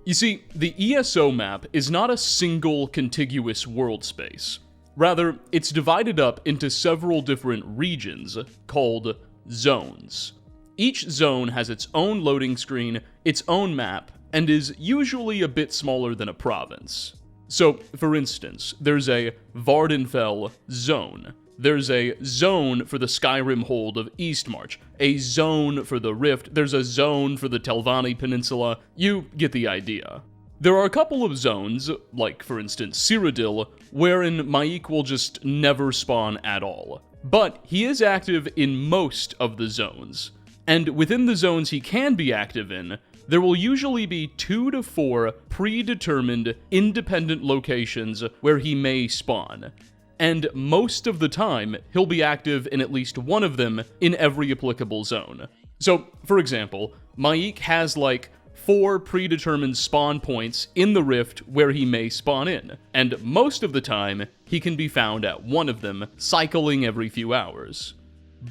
You see, the ESO map is not a single contiguous world space. Rather, it's divided up into several different regions called zones. Each zone has its own loading screen, its own map, and is usually a bit smaller than a province. So, for instance, there's a Vardenfell zone. There's a zone for the Skyrim hold of Eastmarch, a zone for the Rift, there's a zone for the Telvanni Peninsula, you get the idea. There are a couple of zones, like for instance Cyrodiil, wherein Maik will just never spawn at all. But he is active in most of the zones, and within the zones he can be active in, there will usually be 2 to 4 predetermined, independent locations where he may spawn. And most of the time, he'll be active in at least one of them in every applicable zone. So, for example, Maik has like 4 predetermined spawn points in the Rift where he may spawn in, and most of the time, he can be found at one of them, cycling every few hours.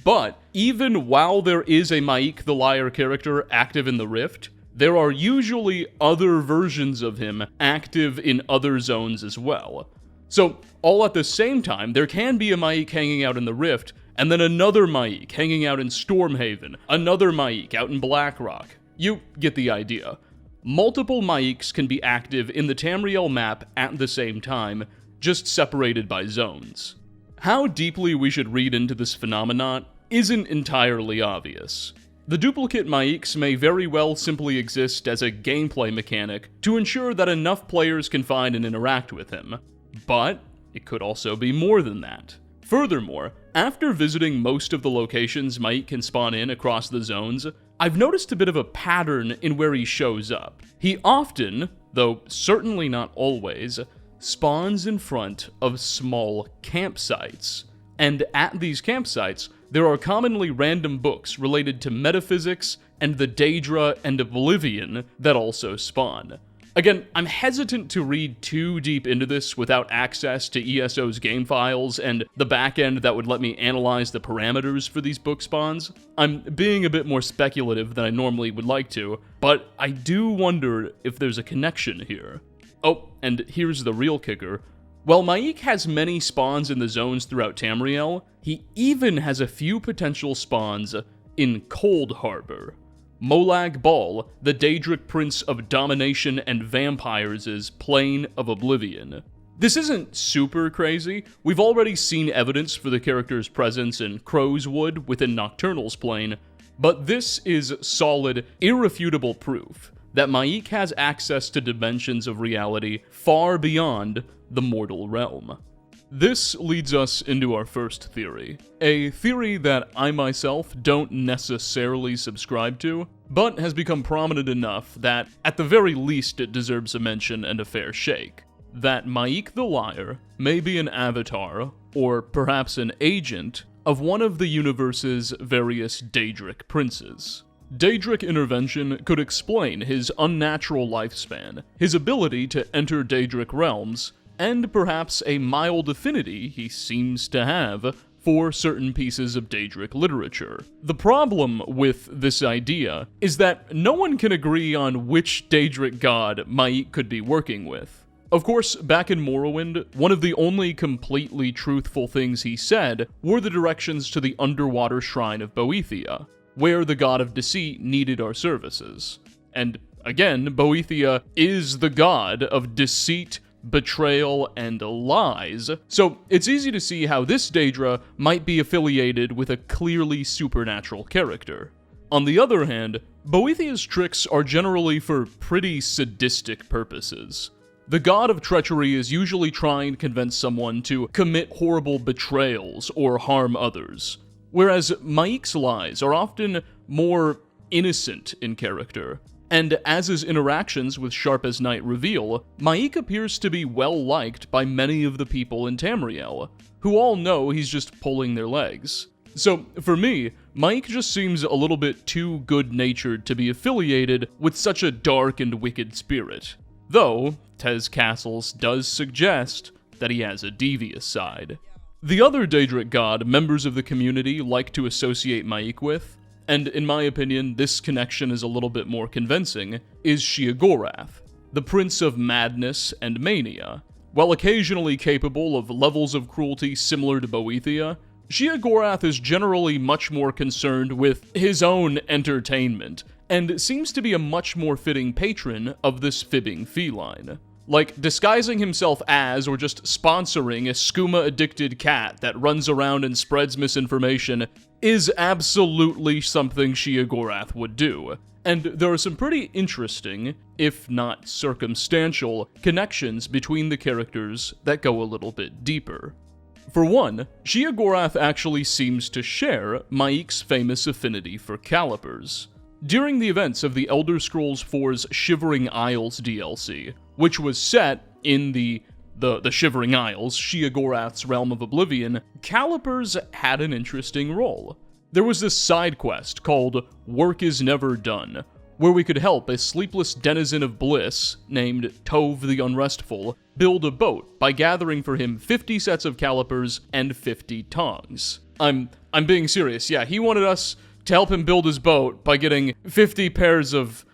But, even while there is a Maik the Liar character active in the Rift, there are usually other versions of him active in other zones as well. So, all at the same time, there can be a Maik hanging out in the Rift, and then another Maik hanging out in Stormhaven, another Maik out in Blackrock. You get the idea. Multiple Maiks can be active in the Tamriel map at the same time, just separated by zones. How deeply we should read into this phenomenon isn't entirely obvious. The duplicate Maiks may very well simply exist as a gameplay mechanic to ensure that enough players can find and interact with him. But it could also be more than that. Furthermore, after visiting most of the locations Maik can spawn in across the zones, I've noticed a bit of a pattern in where he shows up. He often, though certainly not always, spawns in front of small campsites. And at these campsites, there are commonly random books related to metaphysics and the Daedra and Oblivion that also spawn. Again, I'm hesitant to read too deep into this without access to ESO's game files and the backend that would let me analyze the parameters for these book spawns. I'm being a bit more speculative than I normally would like to, but I do wonder if there's a connection here. Oh, and here's the real kicker. While Maik has many spawns in the zones throughout Tamriel, he even has a few potential spawns in Cold Harbor. Molag Bal, the Daedric Prince of Domination and Vampires' Plane of Oblivion. This isn't super crazy. We've already seen evidence for the character's presence in Crowswood within Nocturnal's plane, but this is solid, irrefutable proof that Maik has access to dimensions of reality far beyond the mortal realm. This leads us into our first theory, a theory that I myself don't necessarily subscribe to, but has become prominent enough that, at the very least, it deserves a mention and a fair shake. That Maik the Liar may be an avatar, or perhaps an agent, of one of the universe's various Daedric princes. Daedric intervention could explain his unnatural lifespan, his ability to enter Daedric realms, and perhaps a mild affinity he seems to have for certain pieces of Daedric literature. The problem with this idea is that no one can agree on which Daedric god Maik could be working with. Of course, back in Morrowind, one of the only completely truthful things he said were the directions to the underwater shrine of Boethia, where the god of deceit needed our services. And again, Boethia is the god of deceit, betrayal, and lies, so it's easy to see how this Daedra might be affiliated with a clearly supernatural character. On the other hand, Boethia's tricks are generally for pretty sadistic purposes. The god of treachery is usually trying to convince someone to commit horrible betrayals or harm others, whereas Maik's lies are often more innocent in character. And as his interactions with Sharp as Night reveal, Maik appears to be well-liked by many of the people in Tamriel, who all know he's just pulling their legs. So, for me, Maik just seems a little bit too good-natured to be affiliated with such a dark and wicked spirit. Though, Tez Castles does suggest that he has a devious side. The other Daedric god members of the community like to associate Maik with, and in my opinion, this connection is a little bit more convincing, is Sheogorath. the Prince of Madness and Mania. While occasionally capable of levels of cruelty similar to Boethia, Sheogorath is generally much more concerned with his own entertainment, and seems to be a much more fitting patron of this fibbing feline. Like, disguising himself as, or just sponsoring a skooma-addicted cat that runs around and spreads misinformation is absolutely something Sheogorath would do. And there are some pretty interesting, if not circumstantial, connections between the characters that go a little bit deeper. For one, Sheogorath actually seems to share Maik's famous affinity for calipers. During the events of the Elder Scrolls IV's Shivering Isles DLC, which was set in the Shivering Isles, Sheogorath's realm of Oblivion, calipers had an interesting role. There was this side quest called Work Is Never Done, where we could help a sleepless denizen of bliss, named Tove the Unrestful, build a boat by gathering for him 50 sets of calipers and 50 tongs. I'm being serious, yeah, he wanted us to help him build his boat by getting 50 pairs of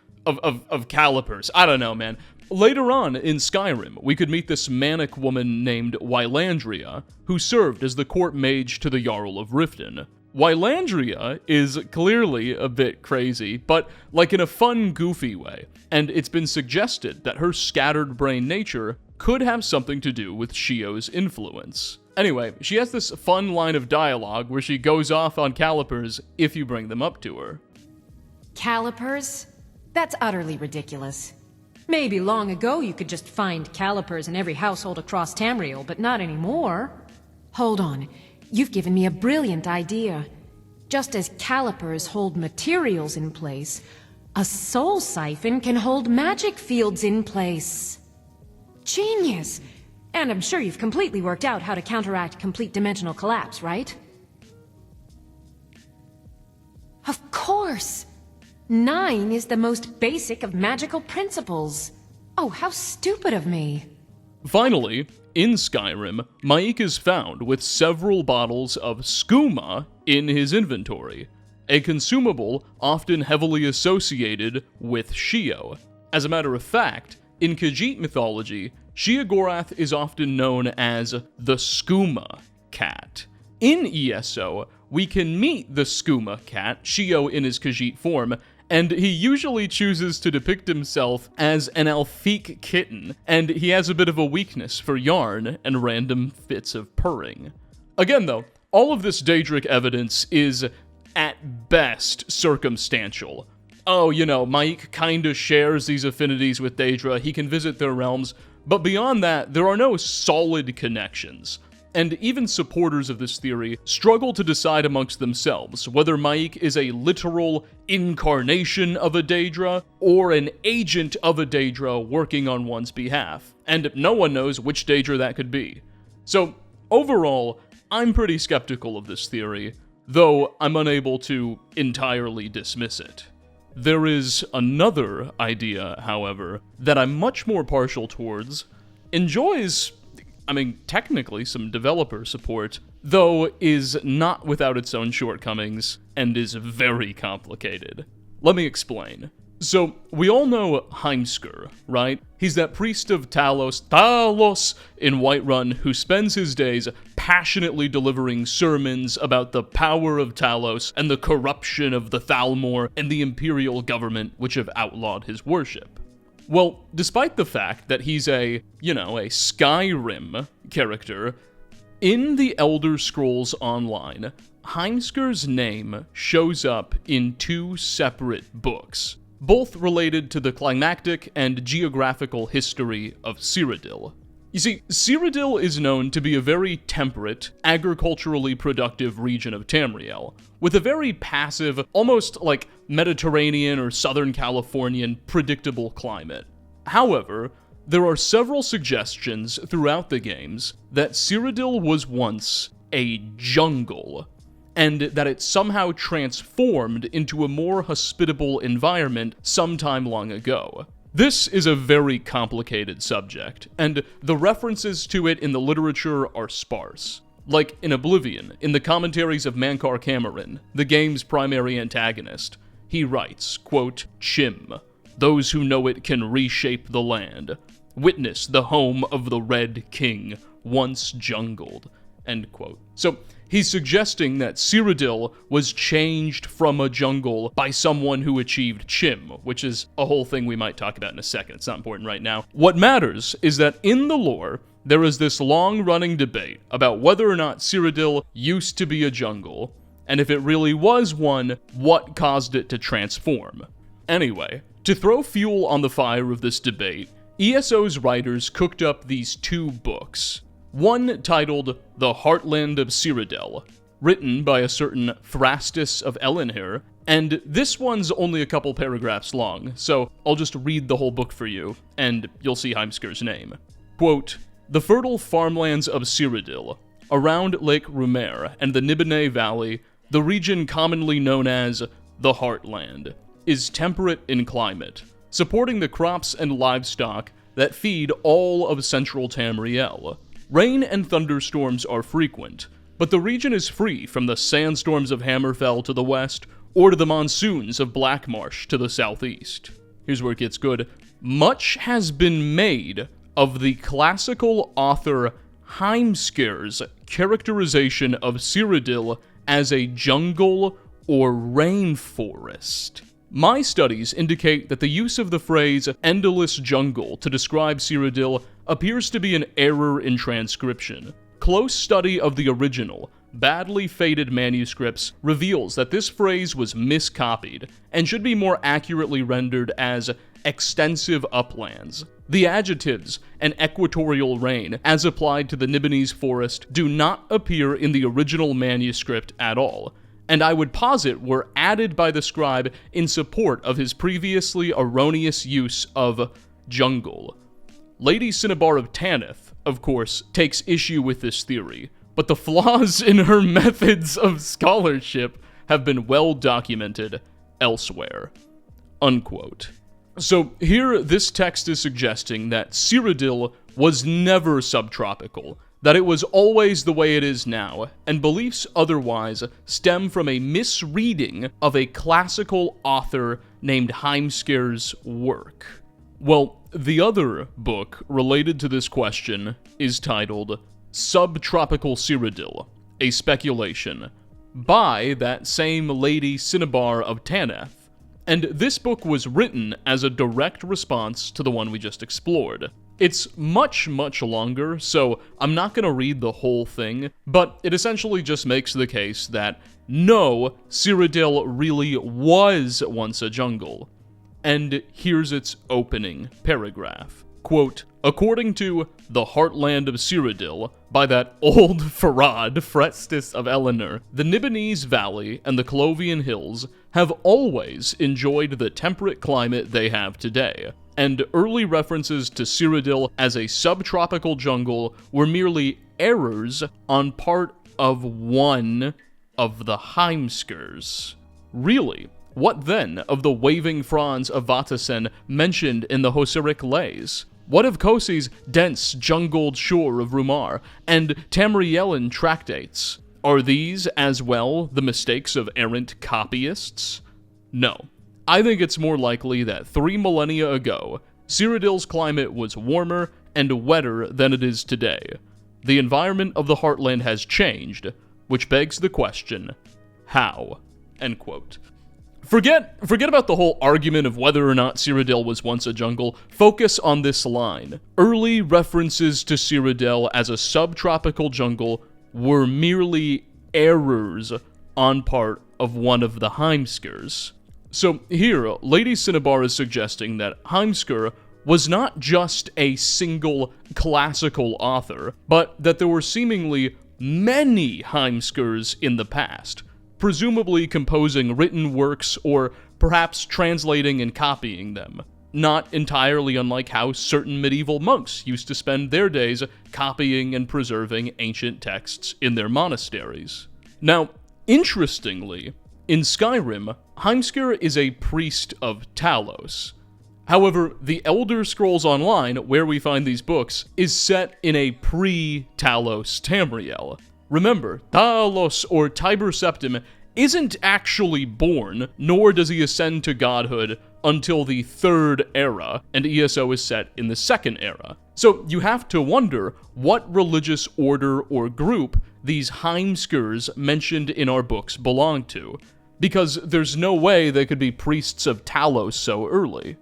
calipers. I don't know, man. Later on in Skyrim, we could meet this manic woman named Wylandria, who served as the court mage to the Jarl of Riften. Wylandria is clearly a bit crazy, but like in a fun, goofy way, and it's been suggested that her scattered brain nature could have something to do with Shio's influence. Anyway, she has this fun line of dialogue where she goes off on calipers if you bring them up to her. Calipers? That's utterly ridiculous. Maybe long ago you could just find calipers in every household across Tamriel, but not anymore. Hold on. You've given me a brilliant idea. Just as calipers hold materials in place, a soul siphon can hold magic fields in place. Genius! And I'm sure you've completely worked out how to counteract complete dimensional collapse, right? Of course! 9 is the most basic of magical principles. Oh, how stupid of me. Finally, in Skyrim, Maik is found with several bottles of skooma in his inventory, a consumable often heavily associated with Shio. As a matter of fact, in Khajiit mythology, Sheogorath is often known as the skooma cat. In ESO, we can meet the skooma cat, Shio in his Khajiit form, and he usually chooses to depict himself as an Alfiq kitten, and he has a bit of a weakness for yarn and random fits of purring. Again though, all of this Daedric evidence is, at best, circumstantial. Oh, you know, Maik kinda shares these affinities with Daedra, he can visit their realms, but beyond that, there are no solid connections. And even supporters of this theory struggle to decide amongst themselves whether Maik is a literal incarnation of a Daedra or an agent of a Daedra working on one's behalf, and no one knows which Daedra that could be. So, overall, I'm pretty skeptical of this theory, though I'm unable to entirely dismiss it. There is another idea, however, that I'm much more partial towards, enjoys technically some developer support, though is not without its own shortcomings, and is very complicated. Let me explain. So, we all know Heimskr, right? He's that priest of Talos in Whiterun who spends his days passionately delivering sermons about the power of Talos and the corruption of the Thalmor and the imperial government which have outlawed his worship. Well, despite the fact that he's a Skyrim character, in the Elder Scrolls Online, Heimskr's name shows up in 2 separate books, both related to the climactic and geographical history of Cyrodiil. You see, Cyrodiil is known to be a very temperate, agriculturally productive region of Tamriel, with a very passive, almost like Mediterranean or Southern Californian predictable climate. However, there are several suggestions throughout the games that Cyrodiil was once a jungle, and that it somehow transformed into a more hospitable environment sometime long ago. This is a very complicated subject, and the references to it in the literature are sparse. Like in Oblivion, in the commentaries of Mankar Cameron, the game's primary antagonist, he writes, quote, Chim, those who know it can reshape the land. Witness the home of the Red King, once jungled. End quote. So, he's suggesting that Cyrodiil was changed from a jungle by someone who achieved Chim, which is a whole thing we might talk about in a second. It's not important right now. What matters is that in the lore, there is this long-running debate about whether or not Cyrodiil used to be a jungle, and if it really was one, what caused it to transform. Anyway, to throw fuel on the fire of this debate, ESO's writers cooked up these two books. One titled The Heartland of Cyrodiil, written by a certain Thrastus of Elenhir, and this one's only a couple paragraphs long, so I'll just read the whole book for you, and you'll see Heimskir's name. Quote, "The fertile farmlands of Cyrodiil, around Lake Rumer and the Nibene Valley, the region commonly known as the Heartland, is temperate in climate, supporting the crops and livestock that feed all of central Tamriel. Rain and thunderstorms are frequent, but the region is free from the sandstorms of Hammerfell to the west, or to the monsoons of Blackmarsh to the southeast." Here's where it gets good. "Much has been made of the classical author Heimskir's characterization of Cyrodiil as a jungle or rainforest. My studies indicate that the use of the phrase endless jungle to describe Cyrodiil appears to be an error in transcription. Close study of the original, badly faded manuscripts reveals that this phrase was miscopied and should be more accurately rendered as extensive uplands. The adjectives and equatorial rain, as applied to the Nibonese forest, do not appear in the original manuscript at all, and I would posit were added by the scribe in support of his previously erroneous use of jungle. Lady Cinnabar of Tanith, of course, takes issue with this theory, but the flaws in her methods of scholarship have been well documented elsewhere." Unquote. So here, this text is suggesting that Cyrodiil was never subtropical, that it was always the way it is now, and beliefs otherwise stem from a misreading of a classical author named Heimskir's work. Well, the other book related to this question is titled Subtropical Cyrodiil, A Speculation, by that same Lady Cinnabar of Tanith. And this book was written as a direct response to the one we just explored. It's much, much longer, so I'm not going to read the whole thing, but it essentially just makes the case that no, Cyrodiil really was once a jungle. And here's its opening paragraph. Quote, "According to The Heartland of Cyrodiil, by that old Farad, Thrastus of Elenhir, the Nibonese Valley and the Clovian Hills have always enjoyed the temperate climate they have today, and early references to Cyrodiil as a subtropical jungle were merely errors on part of one of the Heimskirs. Really? What then of the waving fronds of Vatasen mentioned in the Hoseric Lays? What of Kosi's dense, jungled shore of Rumar and Tamrielen tractates? Are these, as well, the mistakes of errant copyists? No. I think it's more likely that 3 millennia ago, Cyrodiil's climate was warmer and wetter than it is today. The environment of the Heartland has changed, which begs the question, how?" End quote. Forget about the whole argument of whether or not Cyrodiil was once a jungle. Focus on this line. Early references to Cyrodiil as a subtropical jungle were merely errors on part of one of the Heimskirs. So here, Lady Cinnabar is suggesting that Heimskir was not just a single classical author, but that there were seemingly many Heimskirs in the past, presumably composing written works or perhaps translating and copying them. Not entirely unlike how certain medieval monks used to spend their days copying and preserving ancient texts in their monasteries. Now, interestingly, in Skyrim, Heimskir is a priest of Talos. However, the Elder Scrolls Online, where we find these books, is set in a pre-Talos Tamriel. Remember, Talos, or Tiber Septim, isn't actually born, nor does he ascend to godhood until the Third Era, and ESO is set in the Second Era. So you have to wonder what religious order or group these Heimskers mentioned in our books belong to, because there's no way they could be priests of Talos so early.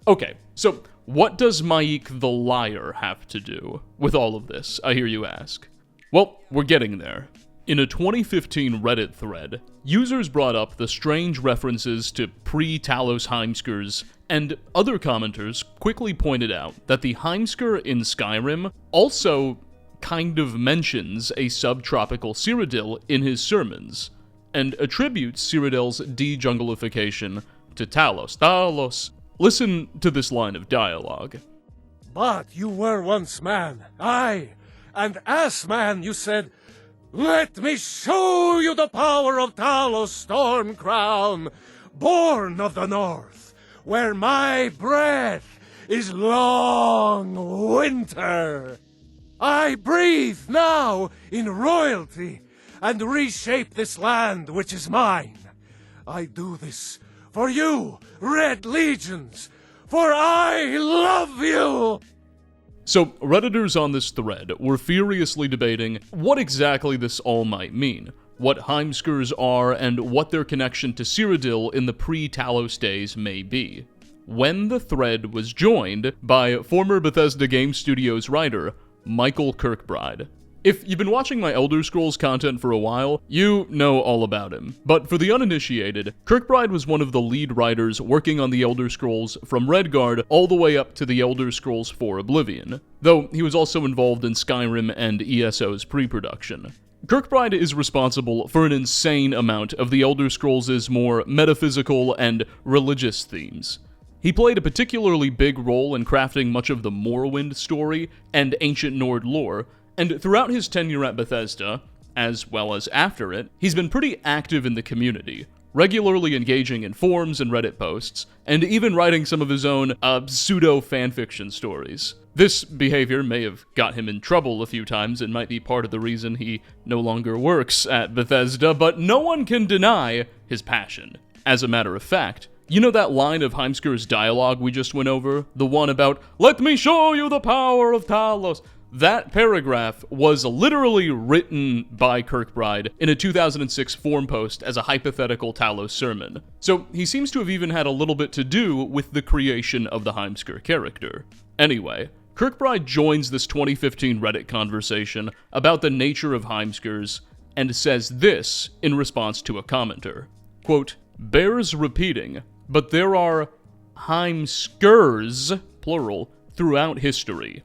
Okay, so what does Maik the Liar have to do with all of this, I hear you ask? Well, we're getting there. In a 2015 Reddit thread, users brought up the strange references to pre-Talos Heimskers, and other commenters quickly pointed out that the Heimsker in Skyrim also kind of mentions a subtropical Cyrodiil in his sermons, and attributes Cyrodiil's de-junglification to Talos. Talos. Listen to this line of dialogue. But you were once man, aye, and as man you said, "Let me show you the power of Talos Stormcrown, born of the north, where my breath is long winter. I breathe now in royalty and reshape this land which is mine. I do this for you, Red Legions, for I love you!" So, Redditors on this thread were furiously debating what exactly this all might mean, what Heimskers are, and what their connection to Cyrodiil in the pre-Talos days may be. When the thread was joined by former Bethesda Game Studios writer, Michael Kirkbride. If you've been watching my Elder Scrolls content for a while, you know all about him. But for the uninitiated, Kirkbride was one of the lead writers working on the Elder Scrolls from Redguard all the way up to the Elder Scrolls 4 Oblivion, though he was also involved in Skyrim and ESO's pre-production. Kirkbride is responsible for an insane amount of the Elder Scrolls' more metaphysical and religious themes. He played a particularly big role in crafting much of the Morrowind story and ancient Nord lore, and throughout his tenure at Bethesda, as well as after it, he's been pretty active in the community, regularly engaging in forums and Reddit posts, and even writing some of his own pseudo-fanfiction stories. This behavior may have got him in trouble a few times and might be part of the reason he no longer works at Bethesda, but no one can deny his passion. As a matter of fact, you know that line of Heimsker's dialogue we just went over? The one about, "Let me show you the power of Talos"? That paragraph was literally written by Kirkbride in a 2006 forum post as a hypothetical Talos sermon. So he seems to have even had a little bit to do with the creation of the Heimsker character. Anyway, Kirkbride joins this 2015 Reddit conversation about the nature of Heimskers and says this in response to a commenter. Quote, "Bears repeating, but there are Heimskers, plural, throughout history.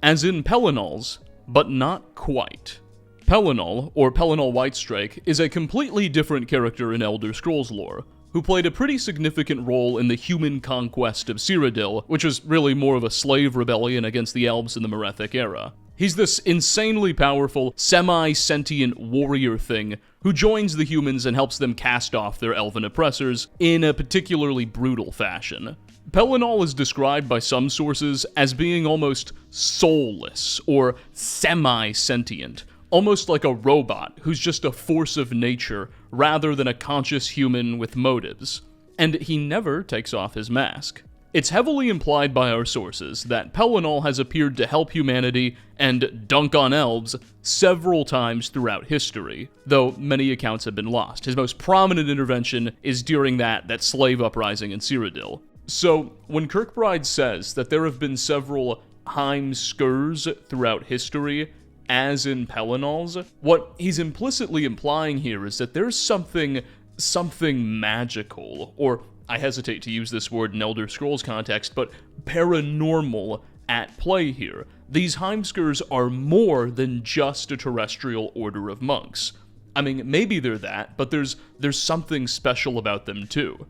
As in Pelennals, but not quite. Pelennal, or Pelennal Whitestrake, is a completely different character in Elder Scrolls lore, who played a pretty significant role in the human conquest of Cyrodiil, which was really more of a slave rebellion against the elves in the Merethic era. He's this insanely powerful, semi-sentient warrior thing who joins the humans and helps them cast off their elven oppressors in a particularly brutal fashion. Pelennal is described by some sources as being almost soulless or semi-sentient, almost like a robot who's just a force of nature rather than a conscious human with motives. And he never takes off his mask. It's heavily implied by our sources that Pelennal has appeared to help humanity and dunk on elves several times throughout history, though many accounts have been lost. His most prominent intervention is during that slave uprising in Cyrodiil. So, when Kirkbride says that there have been several Heimskers throughout history, as in Pelennals, what he's implicitly implying here is that there's something magical, or I hesitate to use this word in Elder Scrolls context, but paranormal at play here. These Heimskers are more than just a terrestrial order of monks. I mean, maybe they're that, but there's something special about them too.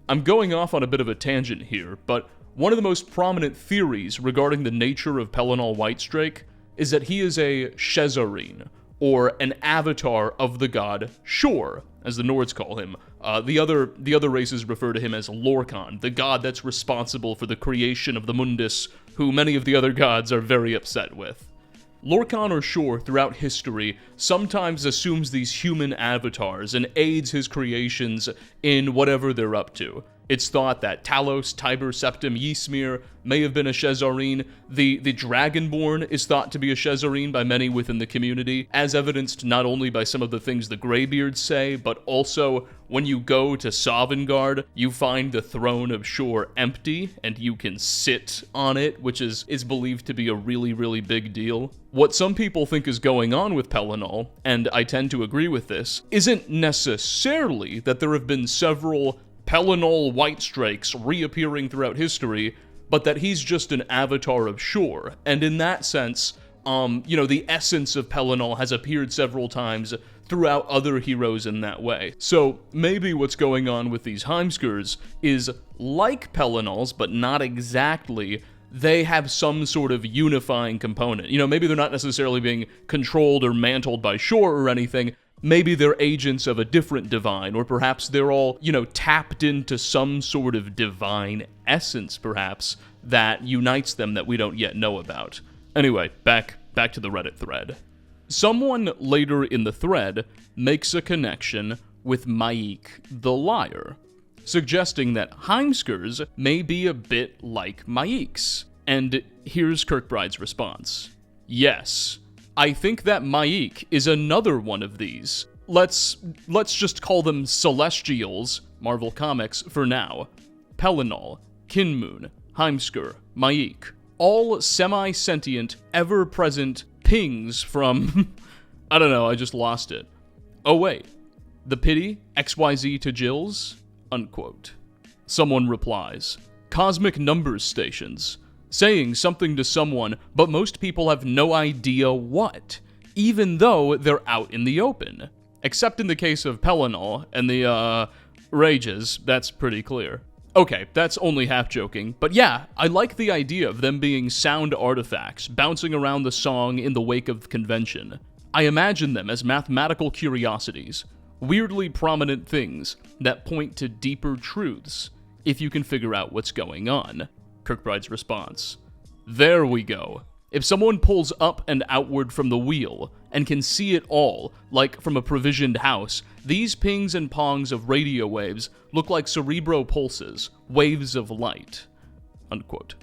I'm going off on a bit of a tangent here, but one of the most prominent theories regarding the nature of Pelennal Whitestrake is that he is a Shezarene, or an avatar of the god Shor, as the Nords call him. The other races refer to him as Lorkhan, the god that's responsible for the creation of the Mundus, who many of the other gods are very upset with. Lorkhan or Shor throughout history sometimes assumes these human avatars and aids his creations in whatever they're up to. It's thought that Talos, Tiber, Septim, Ysmir may have been a Shezarene. The Dragonborn is thought to be a Shezarene by many within the community, as evidenced not only by some of the things the Greybeards say, but also when you go to Sovngarde, you find the Throne of Shore empty, and you can sit on it, which is believed to be a really, really big deal. What some people think is going on with Pelennor, and I tend to agree with this, isn't necessarily that there have been several Pelennor Whitestrakes reappearing throughout history, but that he's just an avatar of Shore, and in that sense, the essence of Pelennor has appeared several times throughout other heroes in that way. So maybe what's going on with these Heimskrs is like Pelennors, but not exactly. They have some sort of unifying component. Maybe they're not necessarily being controlled or mantled by Shore or anything. Maybe they're agents of a different divine, or perhaps they're all, tapped into some sort of divine essence, perhaps, that unites them that we don't yet know about. Anyway, back to the Reddit thread. Someone later in the thread makes a connection with Maik the Liar, suggesting that Heimskrs may be a bit like Maiks. And here's Kirkbride's response. Yes, I think that Maik is another one of these. Let's just call them Celestials, Marvel Comics, for now. Pelennor, Kinmoon, Heimskr, Maik. All semi-sentient, ever-present pings from... I don't know, I just lost it. Oh wait, the pity, XYZ to Jills? Unquote. Someone replies, Cosmic Numbers Stations. Saying something to someone, but most people have no idea what, even though they're out in the open. Except in the case of Pelennor and the, Rages, that's pretty clear. Okay, that's only half joking, but yeah, I like the idea of them being sound artifacts, bouncing around the song in the wake of convention. I imagine them as mathematical curiosities, weirdly prominent things that point to deeper truths, if you can figure out what's going on. Kirkbride's response. There we go. If someone pulls up and outward from the wheel, and can see it all, like from a provisioned house, these pings and pongs of radio waves look like cerebro pulses, waves of light. Unquote.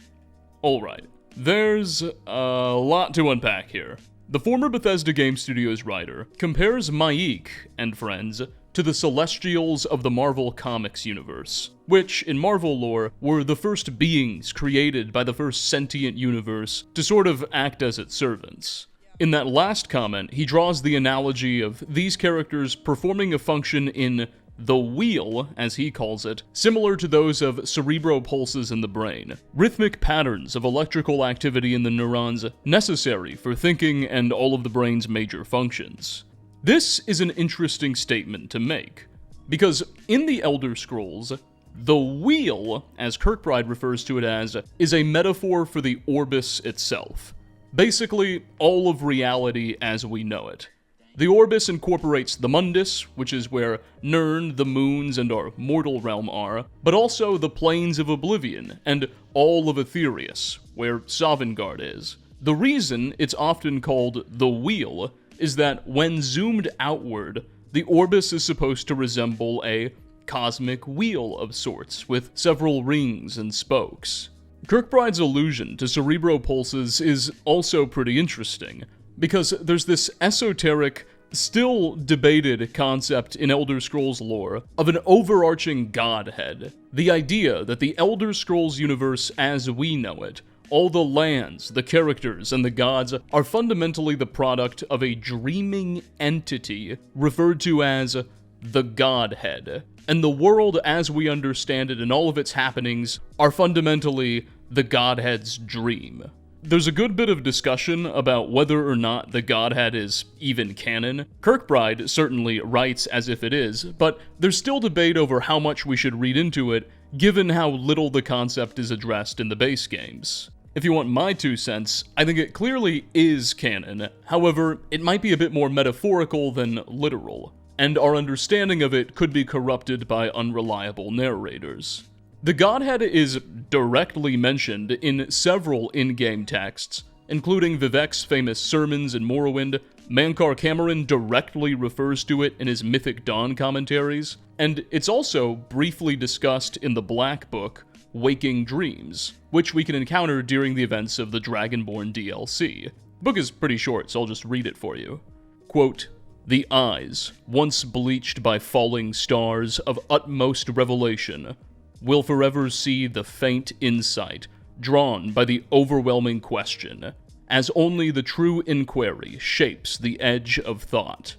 Alright, there's a lot to unpack here. The former Bethesda Game Studios writer compares Maik and friends to the Celestials of the Marvel Comics universe, which, in Marvel lore, were the first beings created by the first sentient universe to sort of act as its servants. In that last comment, he draws the analogy of these characters performing a function in the wheel, as he calls it, similar to those of cerebropulses in the brain, rhythmic patterns of electrical activity in the neurons necessary for thinking and all of the brain's major functions. This is an interesting statement to make, because in the Elder Scrolls, the wheel, as Kirkbride refers to it as, is a metaphor for the Orbis itself. Basically, all of reality as we know it. The Orbis incorporates the Mundus, which is where Nirn, the moons, and our mortal realm are, but also the planes of Oblivion, and all of Aetherius, where Sovngarde is. The reason it's often called the Wheel is that when zoomed outward, the Orbis is supposed to resemble a cosmic wheel of sorts, with several rings and spokes. Kirkbride's allusion to cerebropulses is also pretty interesting, because there's this esoteric, still debated concept in Elder Scrolls lore of an overarching godhead. The idea that the Elder Scrolls universe as we know it, all the lands, the characters, and the gods are fundamentally the product of a dreaming entity referred to as the Godhead. And the world as we understand it and all of its happenings are fundamentally the Godhead's dream. There's a good bit of discussion about whether or not the Godhead is even canon. Kirkbride certainly writes as if it is, but there's still debate over how much we should read into it, given how little the concept is addressed in the base games. If you want my 2 cents, I think it clearly is canon. However, it might be a bit more metaphorical than literal, and our understanding of it could be corrupted by unreliable narrators. The Godhead is directly mentioned in several in-game texts, including Vivek's famous sermons in Morrowind. Mankar Cameron directly refers to it in his Mythic Dawn commentaries, and it's also briefly discussed in the Black Book, Waking Dreams, which we can encounter during the events of the Dragonborn DLC. The book is pretty short, so I'll just read it for you. Quote, "The eyes, once bleached by falling stars of utmost revelation, will forever see the faint insight drawn by the overwhelming question, as only the true inquiry shapes the edge of thought.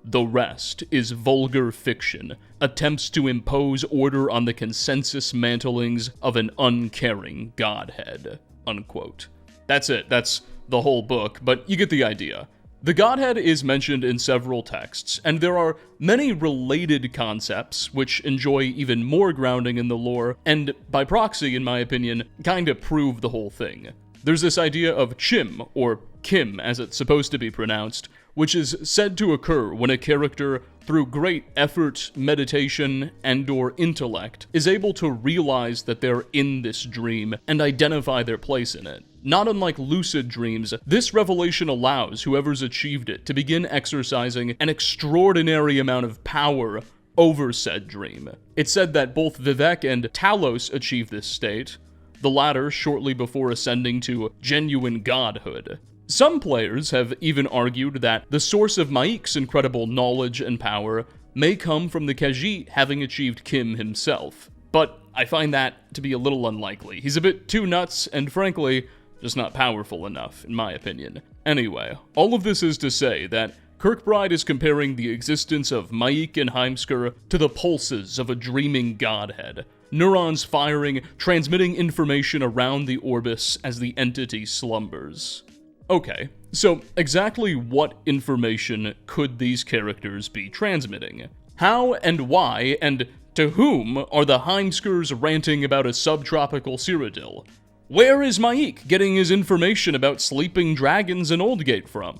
The rest is vulgar fiction, attempts to impose order on the consensus mantlings of an uncaring godhead." Unquote. That's it, that's the whole book, but you get the idea. The godhead is mentioned in several texts, and there are many related concepts which enjoy even more grounding in the lore, and by proxy, in my opinion, kinda prove the whole thing. There's this idea of Chim, or Kim as it's supposed to be pronounced, which is said to occur when a character, through great effort, meditation, and/or intellect, is able to realize that they're in this dream and identify their place in it. Not unlike lucid dreams, this revelation allows whoever's achieved it to begin exercising an extraordinary amount of power over said dream. It's said that both Vivek and Talos achieve this state, the latter shortly before ascending to genuine godhood. Some players have even argued that the source of Maik's incredible knowledge and power may come from the Khajiit having achieved Kim himself, but I find that to be a little unlikely. He's a bit too nuts, and frankly, just not powerful enough, in my opinion. Anyway, all of this is to say that Kirkbride is comparing the existence of Maik and Heimskr to the pulses of a dreaming godhead, neurons firing, transmitting information around the orbis as the entity slumbers. Okay, so exactly what information could these characters be transmitting? How and why and to whom are the Heimskrs ranting about a subtropical Cyrodiil? Where is Maik getting his information about sleeping dragons in Oldgate from?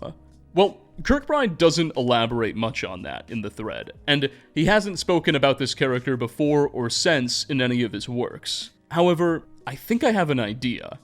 Well, Kirkbride doesn't elaborate much on that in the thread, and he hasn't spoken about this character before or since in any of his works. However, I think I have an idea,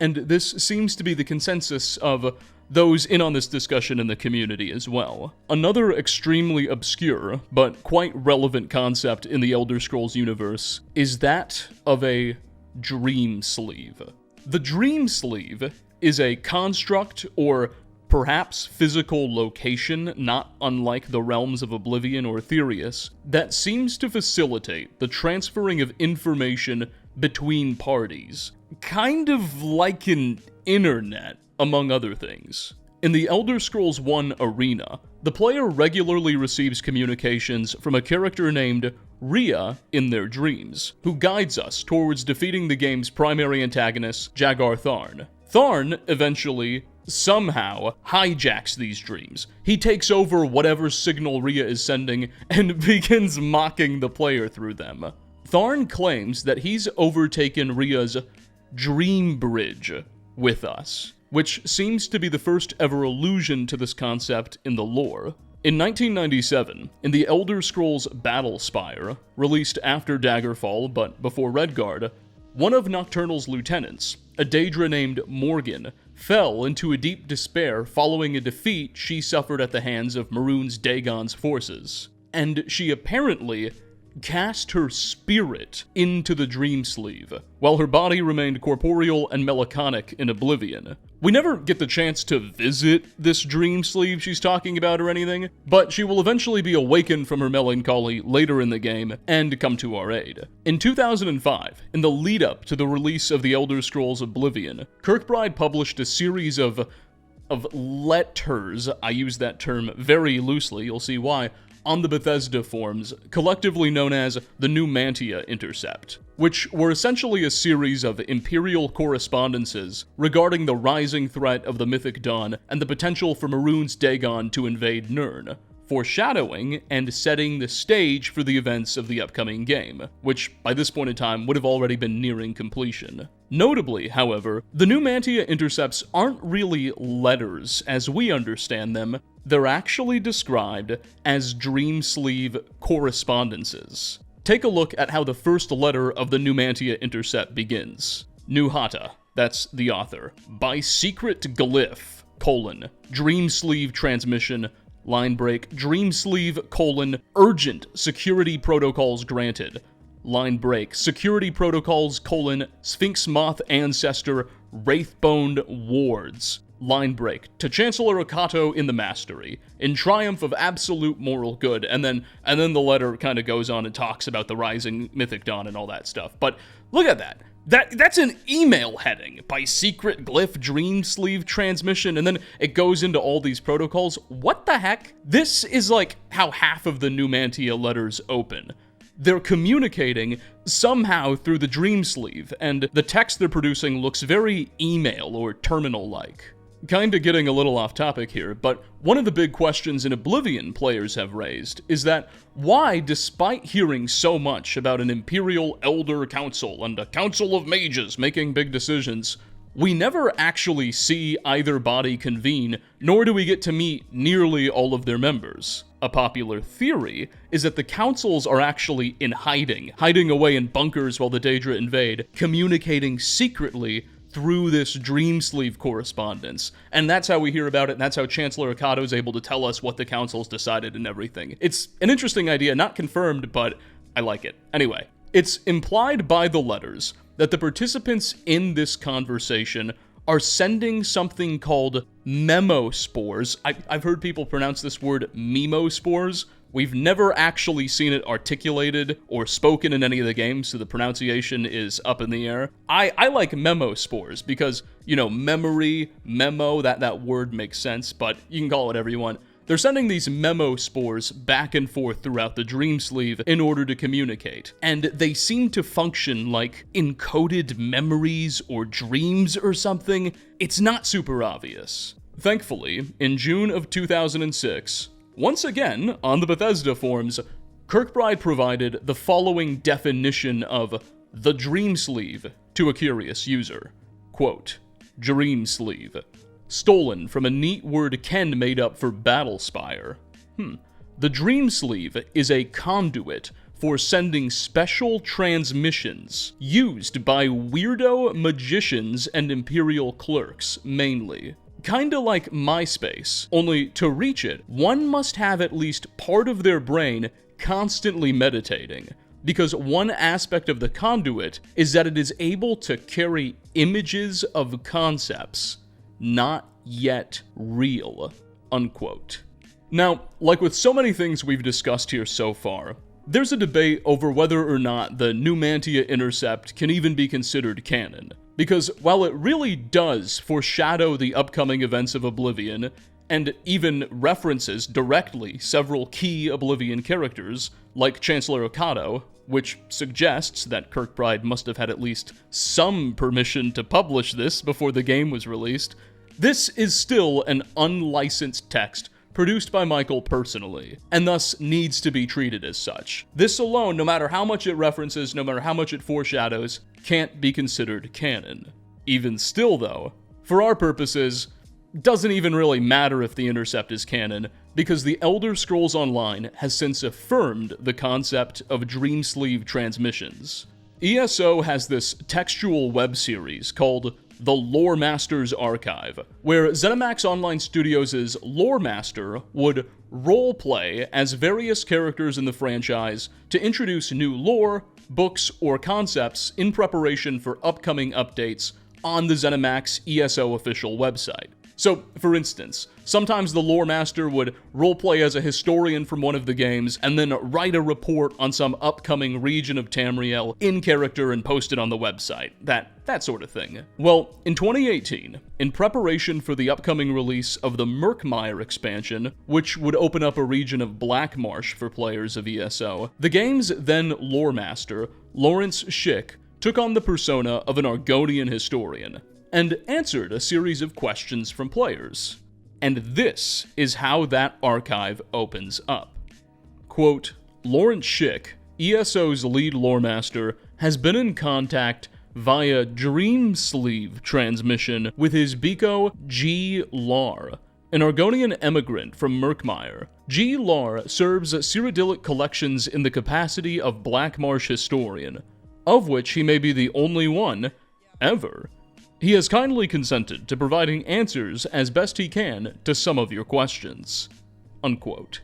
and this seems to be the consensus of those in on this discussion in the community as well. Another extremely obscure, but quite relevant concept in the Elder Scrolls universe is that of a dream sleeve. The dream sleeve is a construct or perhaps physical location not unlike the realms of Oblivion or Therius that seems to facilitate the transferring of information between parties, kind of like an internet, among other things. In the Elder Scrolls I arena, the player regularly receives communications from a character named Rhea in their dreams, who guides us towards defeating the game's primary antagonist, Jagar Tharn. Tharn eventually, somehow, hijacks these dreams. He takes over whatever signal Rhea is sending and begins mocking the player through them. Tharn claims that he's overtaken Rhea's dream bridge with us, which seems to be the first ever allusion to this concept in the lore. In 1997, in the Elder Scrolls Battlespire, released after Daggerfall but before Redguard, one of Nocturnal's lieutenants, a Daedra named Morgan, fell into a deep despair following a defeat she suffered at the hands of Maroon's Dagon's forces, and she apparently cast her spirit into the dream sleeve, while her body remained corporeal and melancholic in Oblivion. We never get the chance to visit this dream sleeve she's talking about or anything, but she will eventually be awakened from her melancholy later in the game and come to our aid. In 2005, in the lead-up to the release of the Elder Scrolls Oblivion, Kirkbride published a series of letters, I use that term very loosely, you'll see why, on the Bethesda forums, collectively known as the Numantia Intercept, which were essentially a series of Imperial correspondences regarding the rising threat of the Mythic Dawn and the potential for Maroon's Dagon to invade Nirn, foreshadowing and setting the stage for the events of the upcoming game, which by this point in time would have already been nearing completion. Notably, however, the Numantia Intercepts aren't really letters as we understand them. They're actually described as dream sleeve correspondences. Take a look at how the first letter of the Numantia Intercept begins. Nuhata. that's the author, by secret glyph, Dreamsleeve transmission, line break, Dreamsleeve, urgent security protocols granted, line break, security protocols, Sphinx Moth Ancestor, Wraithbone Wards, line break, to Chancellor Okato in the Mastery, in triumph of absolute moral good, and then the letter kind of goes on and talks about the rising mythic dawn and all that stuff. But look at that. That's an email heading, by secret glyph Dreamsleeve transmission, and then it goes into all these protocols. What the heck? This is like how half of the Numantia letters open. They're communicating somehow through the Dreamsleeve, and the text they're producing looks very email or terminal-like. Kinda getting a little off topic here, but one of the big questions in Oblivion players have raised is that why, despite hearing so much about an Imperial Elder Council and a Council of Mages making big decisions, we never actually see either body convene, nor do we get to meet nearly all of their members. A popular theory is that the councils are actually in hiding away in bunkers while the Daedra invade, communicating secretly through this Dreamsleeve correspondence. And that's how we hear about it, and that's how Chancellor Okato is able to tell us what the council's decided and everything. It's an interesting idea, not confirmed, but I like it. Anyway, it's implied by the letters that the participants in this conversation are sending something called memospores. I've heard people pronounce this word memospores. We've never actually seen it articulated or spoken in any of the games, so the pronunciation is up in the air. I like memospores because, memory, memo, that word makes sense, but you can call it whatever you want. They're sending these memospores back and forth throughout the Dreamsleeve in order to communicate, and they seem to function like encoded memories or dreams or something. It's not super obvious. Thankfully, in June of 2006, once again, on the Bethesda forums, Kirkbride provided the following definition of the Dreamsleeve to a curious user. Quote, Dreamsleeve. Stolen from a neat word Ken made up for Battlespire. The Dreamsleeve is a conduit for sending special transmissions used by weirdo magicians and Imperial clerks, mainly. Kinda like MySpace, only to reach it, one must have at least part of their brain constantly meditating, because one aspect of the conduit is that it is able to carry images of concepts not yet real, unquote. Now, like with so many things we've discussed here so far, there's a debate over whether or not the Numantia Intercept can even be considered canon. Because while it really does foreshadow the upcoming events of Oblivion, and even references directly several key Oblivion characters, like Chancellor Okato, which suggests that Kirkbride must have had at least some permission to publish this before the game was released, this is still an unlicensed text produced by Michael personally, and thus needs to be treated as such. This alone, no matter how much it references, no matter how much it foreshadows, can't be considered canon. Even still, though, for our purposes, doesn't even really matter if the Intercept is canon, because the Elder Scrolls Online has since affirmed the concept of Dreamsleeve transmissions. ESO has this textual web series called The Lore Master's Archive, where ZeniMax Online Studios' Lore Master would roleplay as various characters in the franchise to introduce new lore, books, or concepts in preparation for upcoming updates on the ZeniMax ESO official website. So, for instance, sometimes the Lore Master would roleplay as a historian from one of the games, and then write a report on some upcoming region of Tamriel in character and post it on the website. That sort of thing. Well, in 2018, in preparation for the upcoming release of the Murkmire expansion, which would open up a region of Blackmarsh for players of ESO, the game's then Lore Master, Lawrence Schick, took on the persona of an Argonian historian, and answered a series of questions from players. And this is how that archive opens up. Quote, Lawrence Schick, ESO's lead lore master, has been in contact via Dreamsleeve transmission with his Biko G. Lar, an Argonian emigrant from Murkmire. G. Lar serves Cyrodiilic collections in the capacity of Blackmarsh historian, of which he may be the only one, ever, He has kindly consented to providing answers as best he can to some of your questions." Unquote.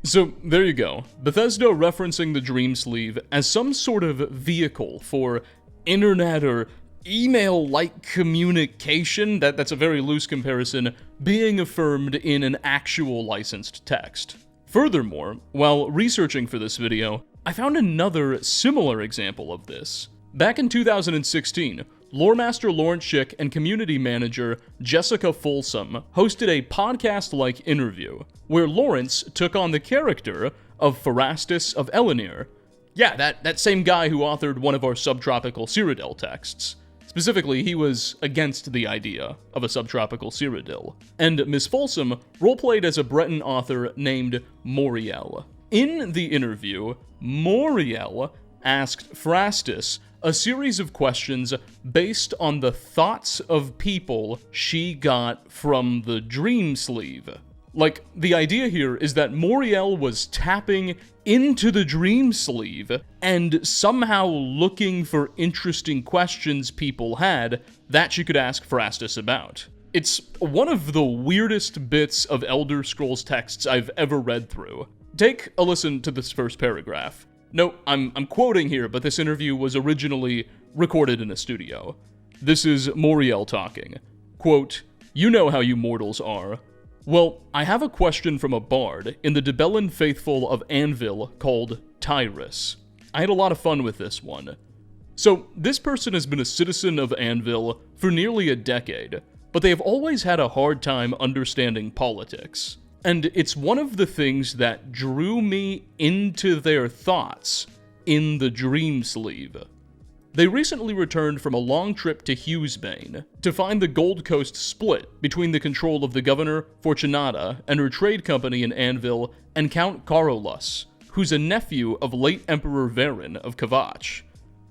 So, there you go. Bethesda referencing the Dream Sleeve as some sort of vehicle for internet or email-like communication, that's a very loose comparison, being affirmed in an actual licensed text. Furthermore, while researching for this video, I found another similar example of this. Back in 2016, Loremaster Lawrence Schick and community manager Jessica Folsom hosted a podcast-like interview, where Lawrence took on the character of Pharastus of Elenir. Yeah, that same guy who authored one of our subtropical Cyrodiil texts. Specifically, he was against the idea of a subtropical Cyrodiil. And Miss Folsom roleplayed as a Breton author named Moriel. In the interview, Moriel asked Pharastus a series of questions based on the thoughts of people she got from the Dream Sleeve. Like, the idea here is that Moriel was tapping into the Dream Sleeve and somehow looking for interesting questions people had that she could ask Pharastus about. It's one of the weirdest bits of Elder Scrolls texts I've ever read through. Take a listen to this first paragraph. No, I'm quoting here, but this interview was originally recorded in a studio. This is Moriel talking. Quote, "You know how you mortals are. Well, I have a question from a bard in the Debellan faithful of Anvil called Tyrus. I had a lot of fun with this one. So, this person has been a citizen of Anvil for nearly a decade, but they have always had a hard time understanding politics. And it's one of the things that drew me into their thoughts in the Dream Sleeve. They recently returned from a long trip to Hughesbane to find the Gold Coast split between the control of the governor, Fortunata, and her trade company in Anvil, and Count Carolus, who's a nephew of late Emperor Varen of Kavach.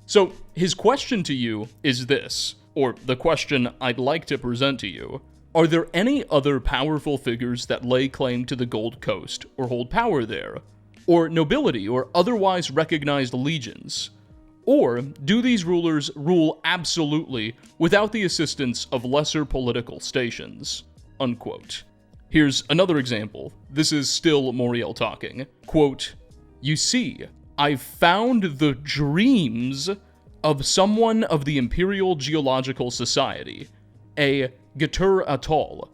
So, his question to you is this, or the question I'd like to present to you. Are there any other powerful figures that lay claim to the Gold Coast, or hold power there? Or nobility, or otherwise recognized legions? Or do these rulers rule absolutely without the assistance of lesser political stations?" Unquote. Here's another example. This is still Moriel talking. Quote, "You see, I've found the dreams of someone of the Imperial Geological Society, a Gatur Atoll.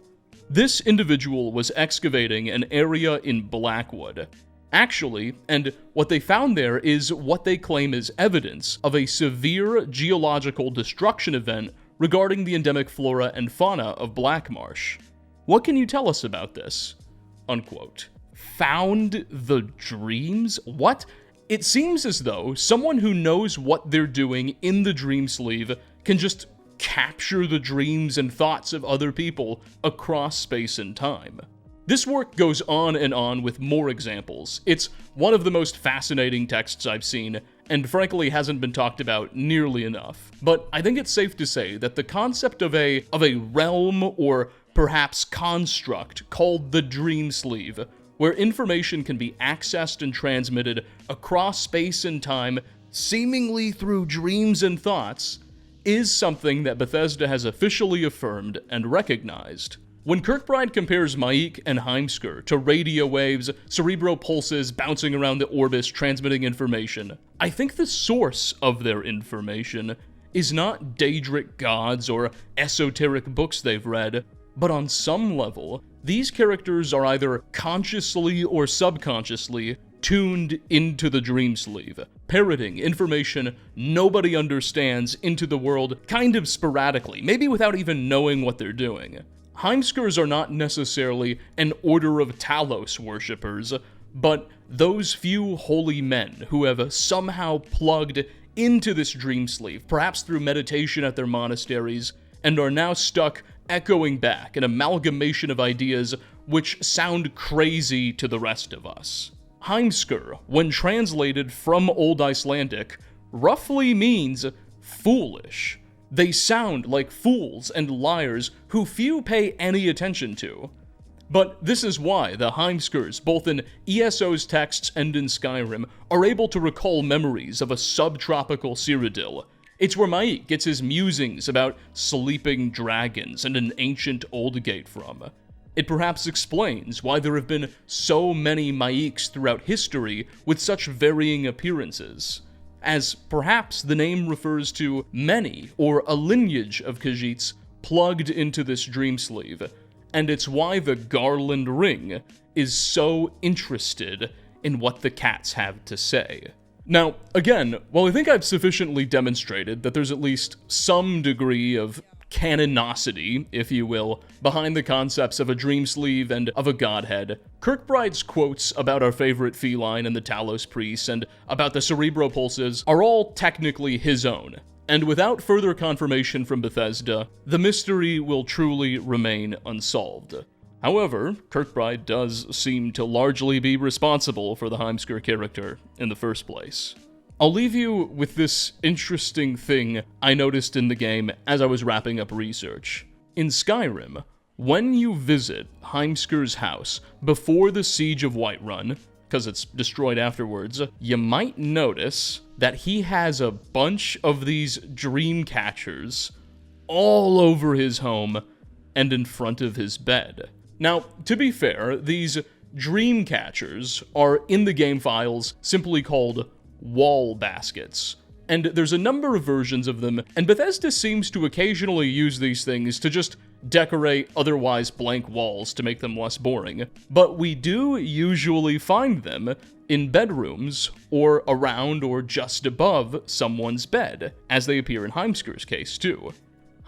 This individual was excavating an area in Blackwood. Actually, and what they found there is what they claim is evidence of a severe geological destruction event regarding the endemic flora and fauna of Blackmarsh. What can you tell us about this?" Unquote. Found the dreams? What? It seems as though someone who knows what they're doing in the Dream Sleeve can just capture the dreams and thoughts of other people across space and time. This work goes on with more examples. It's one of the most fascinating texts I've seen, and frankly hasn't been talked about nearly enough. But I think it's safe to say that the concept of a realm or perhaps construct called the Dream Sleeve, where information can be accessed and transmitted across space and time, seemingly through dreams and thoughts, is something that Bethesda has officially affirmed and recognized. When Kirkbride compares Maik and Heimskr to radio waves, cerebral pulses bouncing around the orbis transmitting information, I think the source of their information is not Daedric gods or esoteric books they've read, but on some level, these characters are either consciously or subconsciously tuned into the Dream Sleeve, parroting information nobody understands into the world kind of sporadically, maybe without even knowing what they're doing. Heimskrs are not necessarily an order of Talos worshippers, but those few holy men who have somehow plugged into this Dream Sleeve, perhaps through meditation at their monasteries, and are now stuck echoing back an amalgamation of ideas which sound crazy to the rest of us. Heimskr, when translated from Old Icelandic, roughly means foolish. They sound like fools and liars who few pay any attention to. But this is why the Heimskrs, both in ESO's texts and in Skyrim, are able to recall memories of a subtropical Cyrodiil, It's where Maik gets his musings about sleeping dragons and an ancient old gate from. It perhaps explains why there have been so many Maiks throughout history with such varying appearances, as perhaps the name refers to many, or a lineage of Khajiits plugged into this dream sleeve, and it's why the Garland Ring is so interested in what the cats have to say. Now, again, while I think I've sufficiently demonstrated that there's at least some degree of canonicity, if you will, behind the concepts of a dream sleeve and of a godhead, Kirkbride's quotes about our favorite feline and the Talos priests and about the cerebropulses are all technically his own, and without further confirmation from Bethesda, the mystery will truly remain unsolved. However, Kirkbride does seem to largely be responsible for the Heimskr character in the first place. I'll leave you with this interesting thing I noticed in the game as I was wrapping up research. In Skyrim, when you visit Heimskr's house before the Siege of Whiterun, because it's destroyed afterwards, you might notice that he has a bunch of these dream catchers all over his home and in front of his bed. Now, to be fair, these dream catchers are in the game files simply called wall baskets, and there's a number of versions of them, and Bethesda seems to occasionally use these things to just decorate otherwise blank walls to make them less boring, but we do usually find them in bedrooms or around or just above someone's bed, as they appear in Heimskr's case too.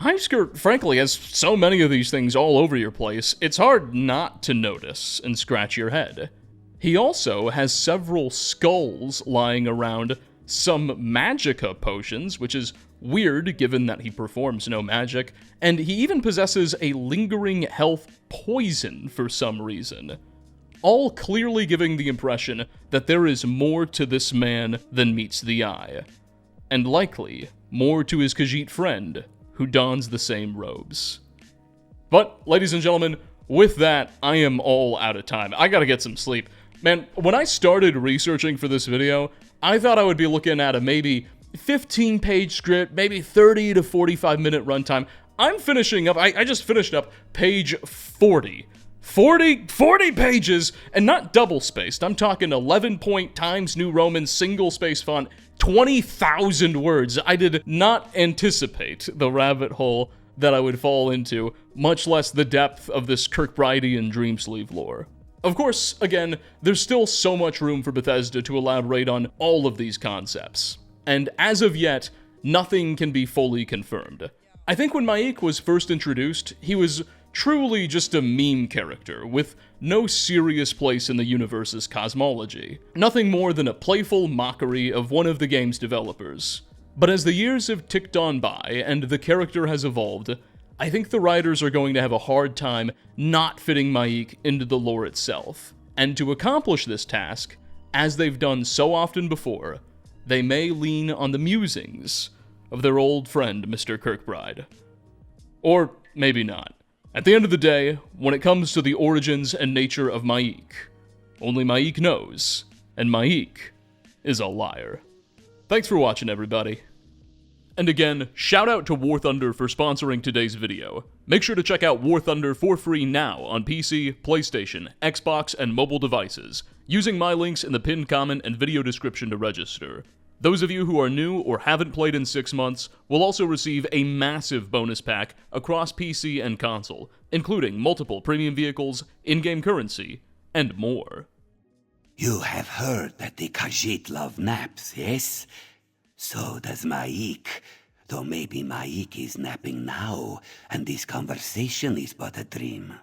Heimskr, frankly, has so many of these things all over your place, it's hard not to notice and scratch your head. He also has several skulls lying around, some magicka potions, which is weird given that he performs no magic, and he even possesses a lingering health poison for some reason. All clearly giving the impression that there is more to this man than meets the eye, and likely more to his Khajiit friend, who dons the same robes. But, ladies and gentlemen, with that, I am all out of time. I gotta get some sleep. Man, when I started researching for this video, I thought I would be looking at a maybe 15-page script, maybe 30 to 45-minute runtime. I'm finishing up, I just finished up page 40. 40 pages, and not double-spaced. I'm talking 11-point Times New Roman single-space font, 20,000 words. I did not anticipate the rabbit hole that I would fall into, much less the depth of this Kirkbridean Dreamsleeve lore. Of course, again, there's still so much room for Bethesda to elaborate on all of these concepts, and as of yet, nothing can be fully confirmed. I think when Maik was first introduced, he was truly just a meme character, with no serious place in the universe's cosmology. Nothing more than a playful mockery of one of the game's developers. But as the years have ticked on by, and the character has evolved, I think the writers are going to have a hard time not fitting Maik into the lore itself. And to accomplish this task, as they've done so often before, they may lean on the musings of their old friend, Mr. Kirkbride. Or maybe not. At the end of the day, when it comes to the origins and nature of Maik, only Maik knows, and Maik is a liar. Thanks for watching, everybody. And again, shout out to War Thunder for sponsoring today's video. Make sure to check out War Thunder for free now on PC, PlayStation, Xbox, and mobile devices, using my links in the pinned comment and video description to register. Those of you who are new or haven't played in 6 months will also receive a massive bonus pack across PC and console, including multiple premium vehicles, in-game currency, and more. You have heard that the Khajiit love naps, yes? So does Maik. Though maybe Maik is napping now, and this conversation is but a dream,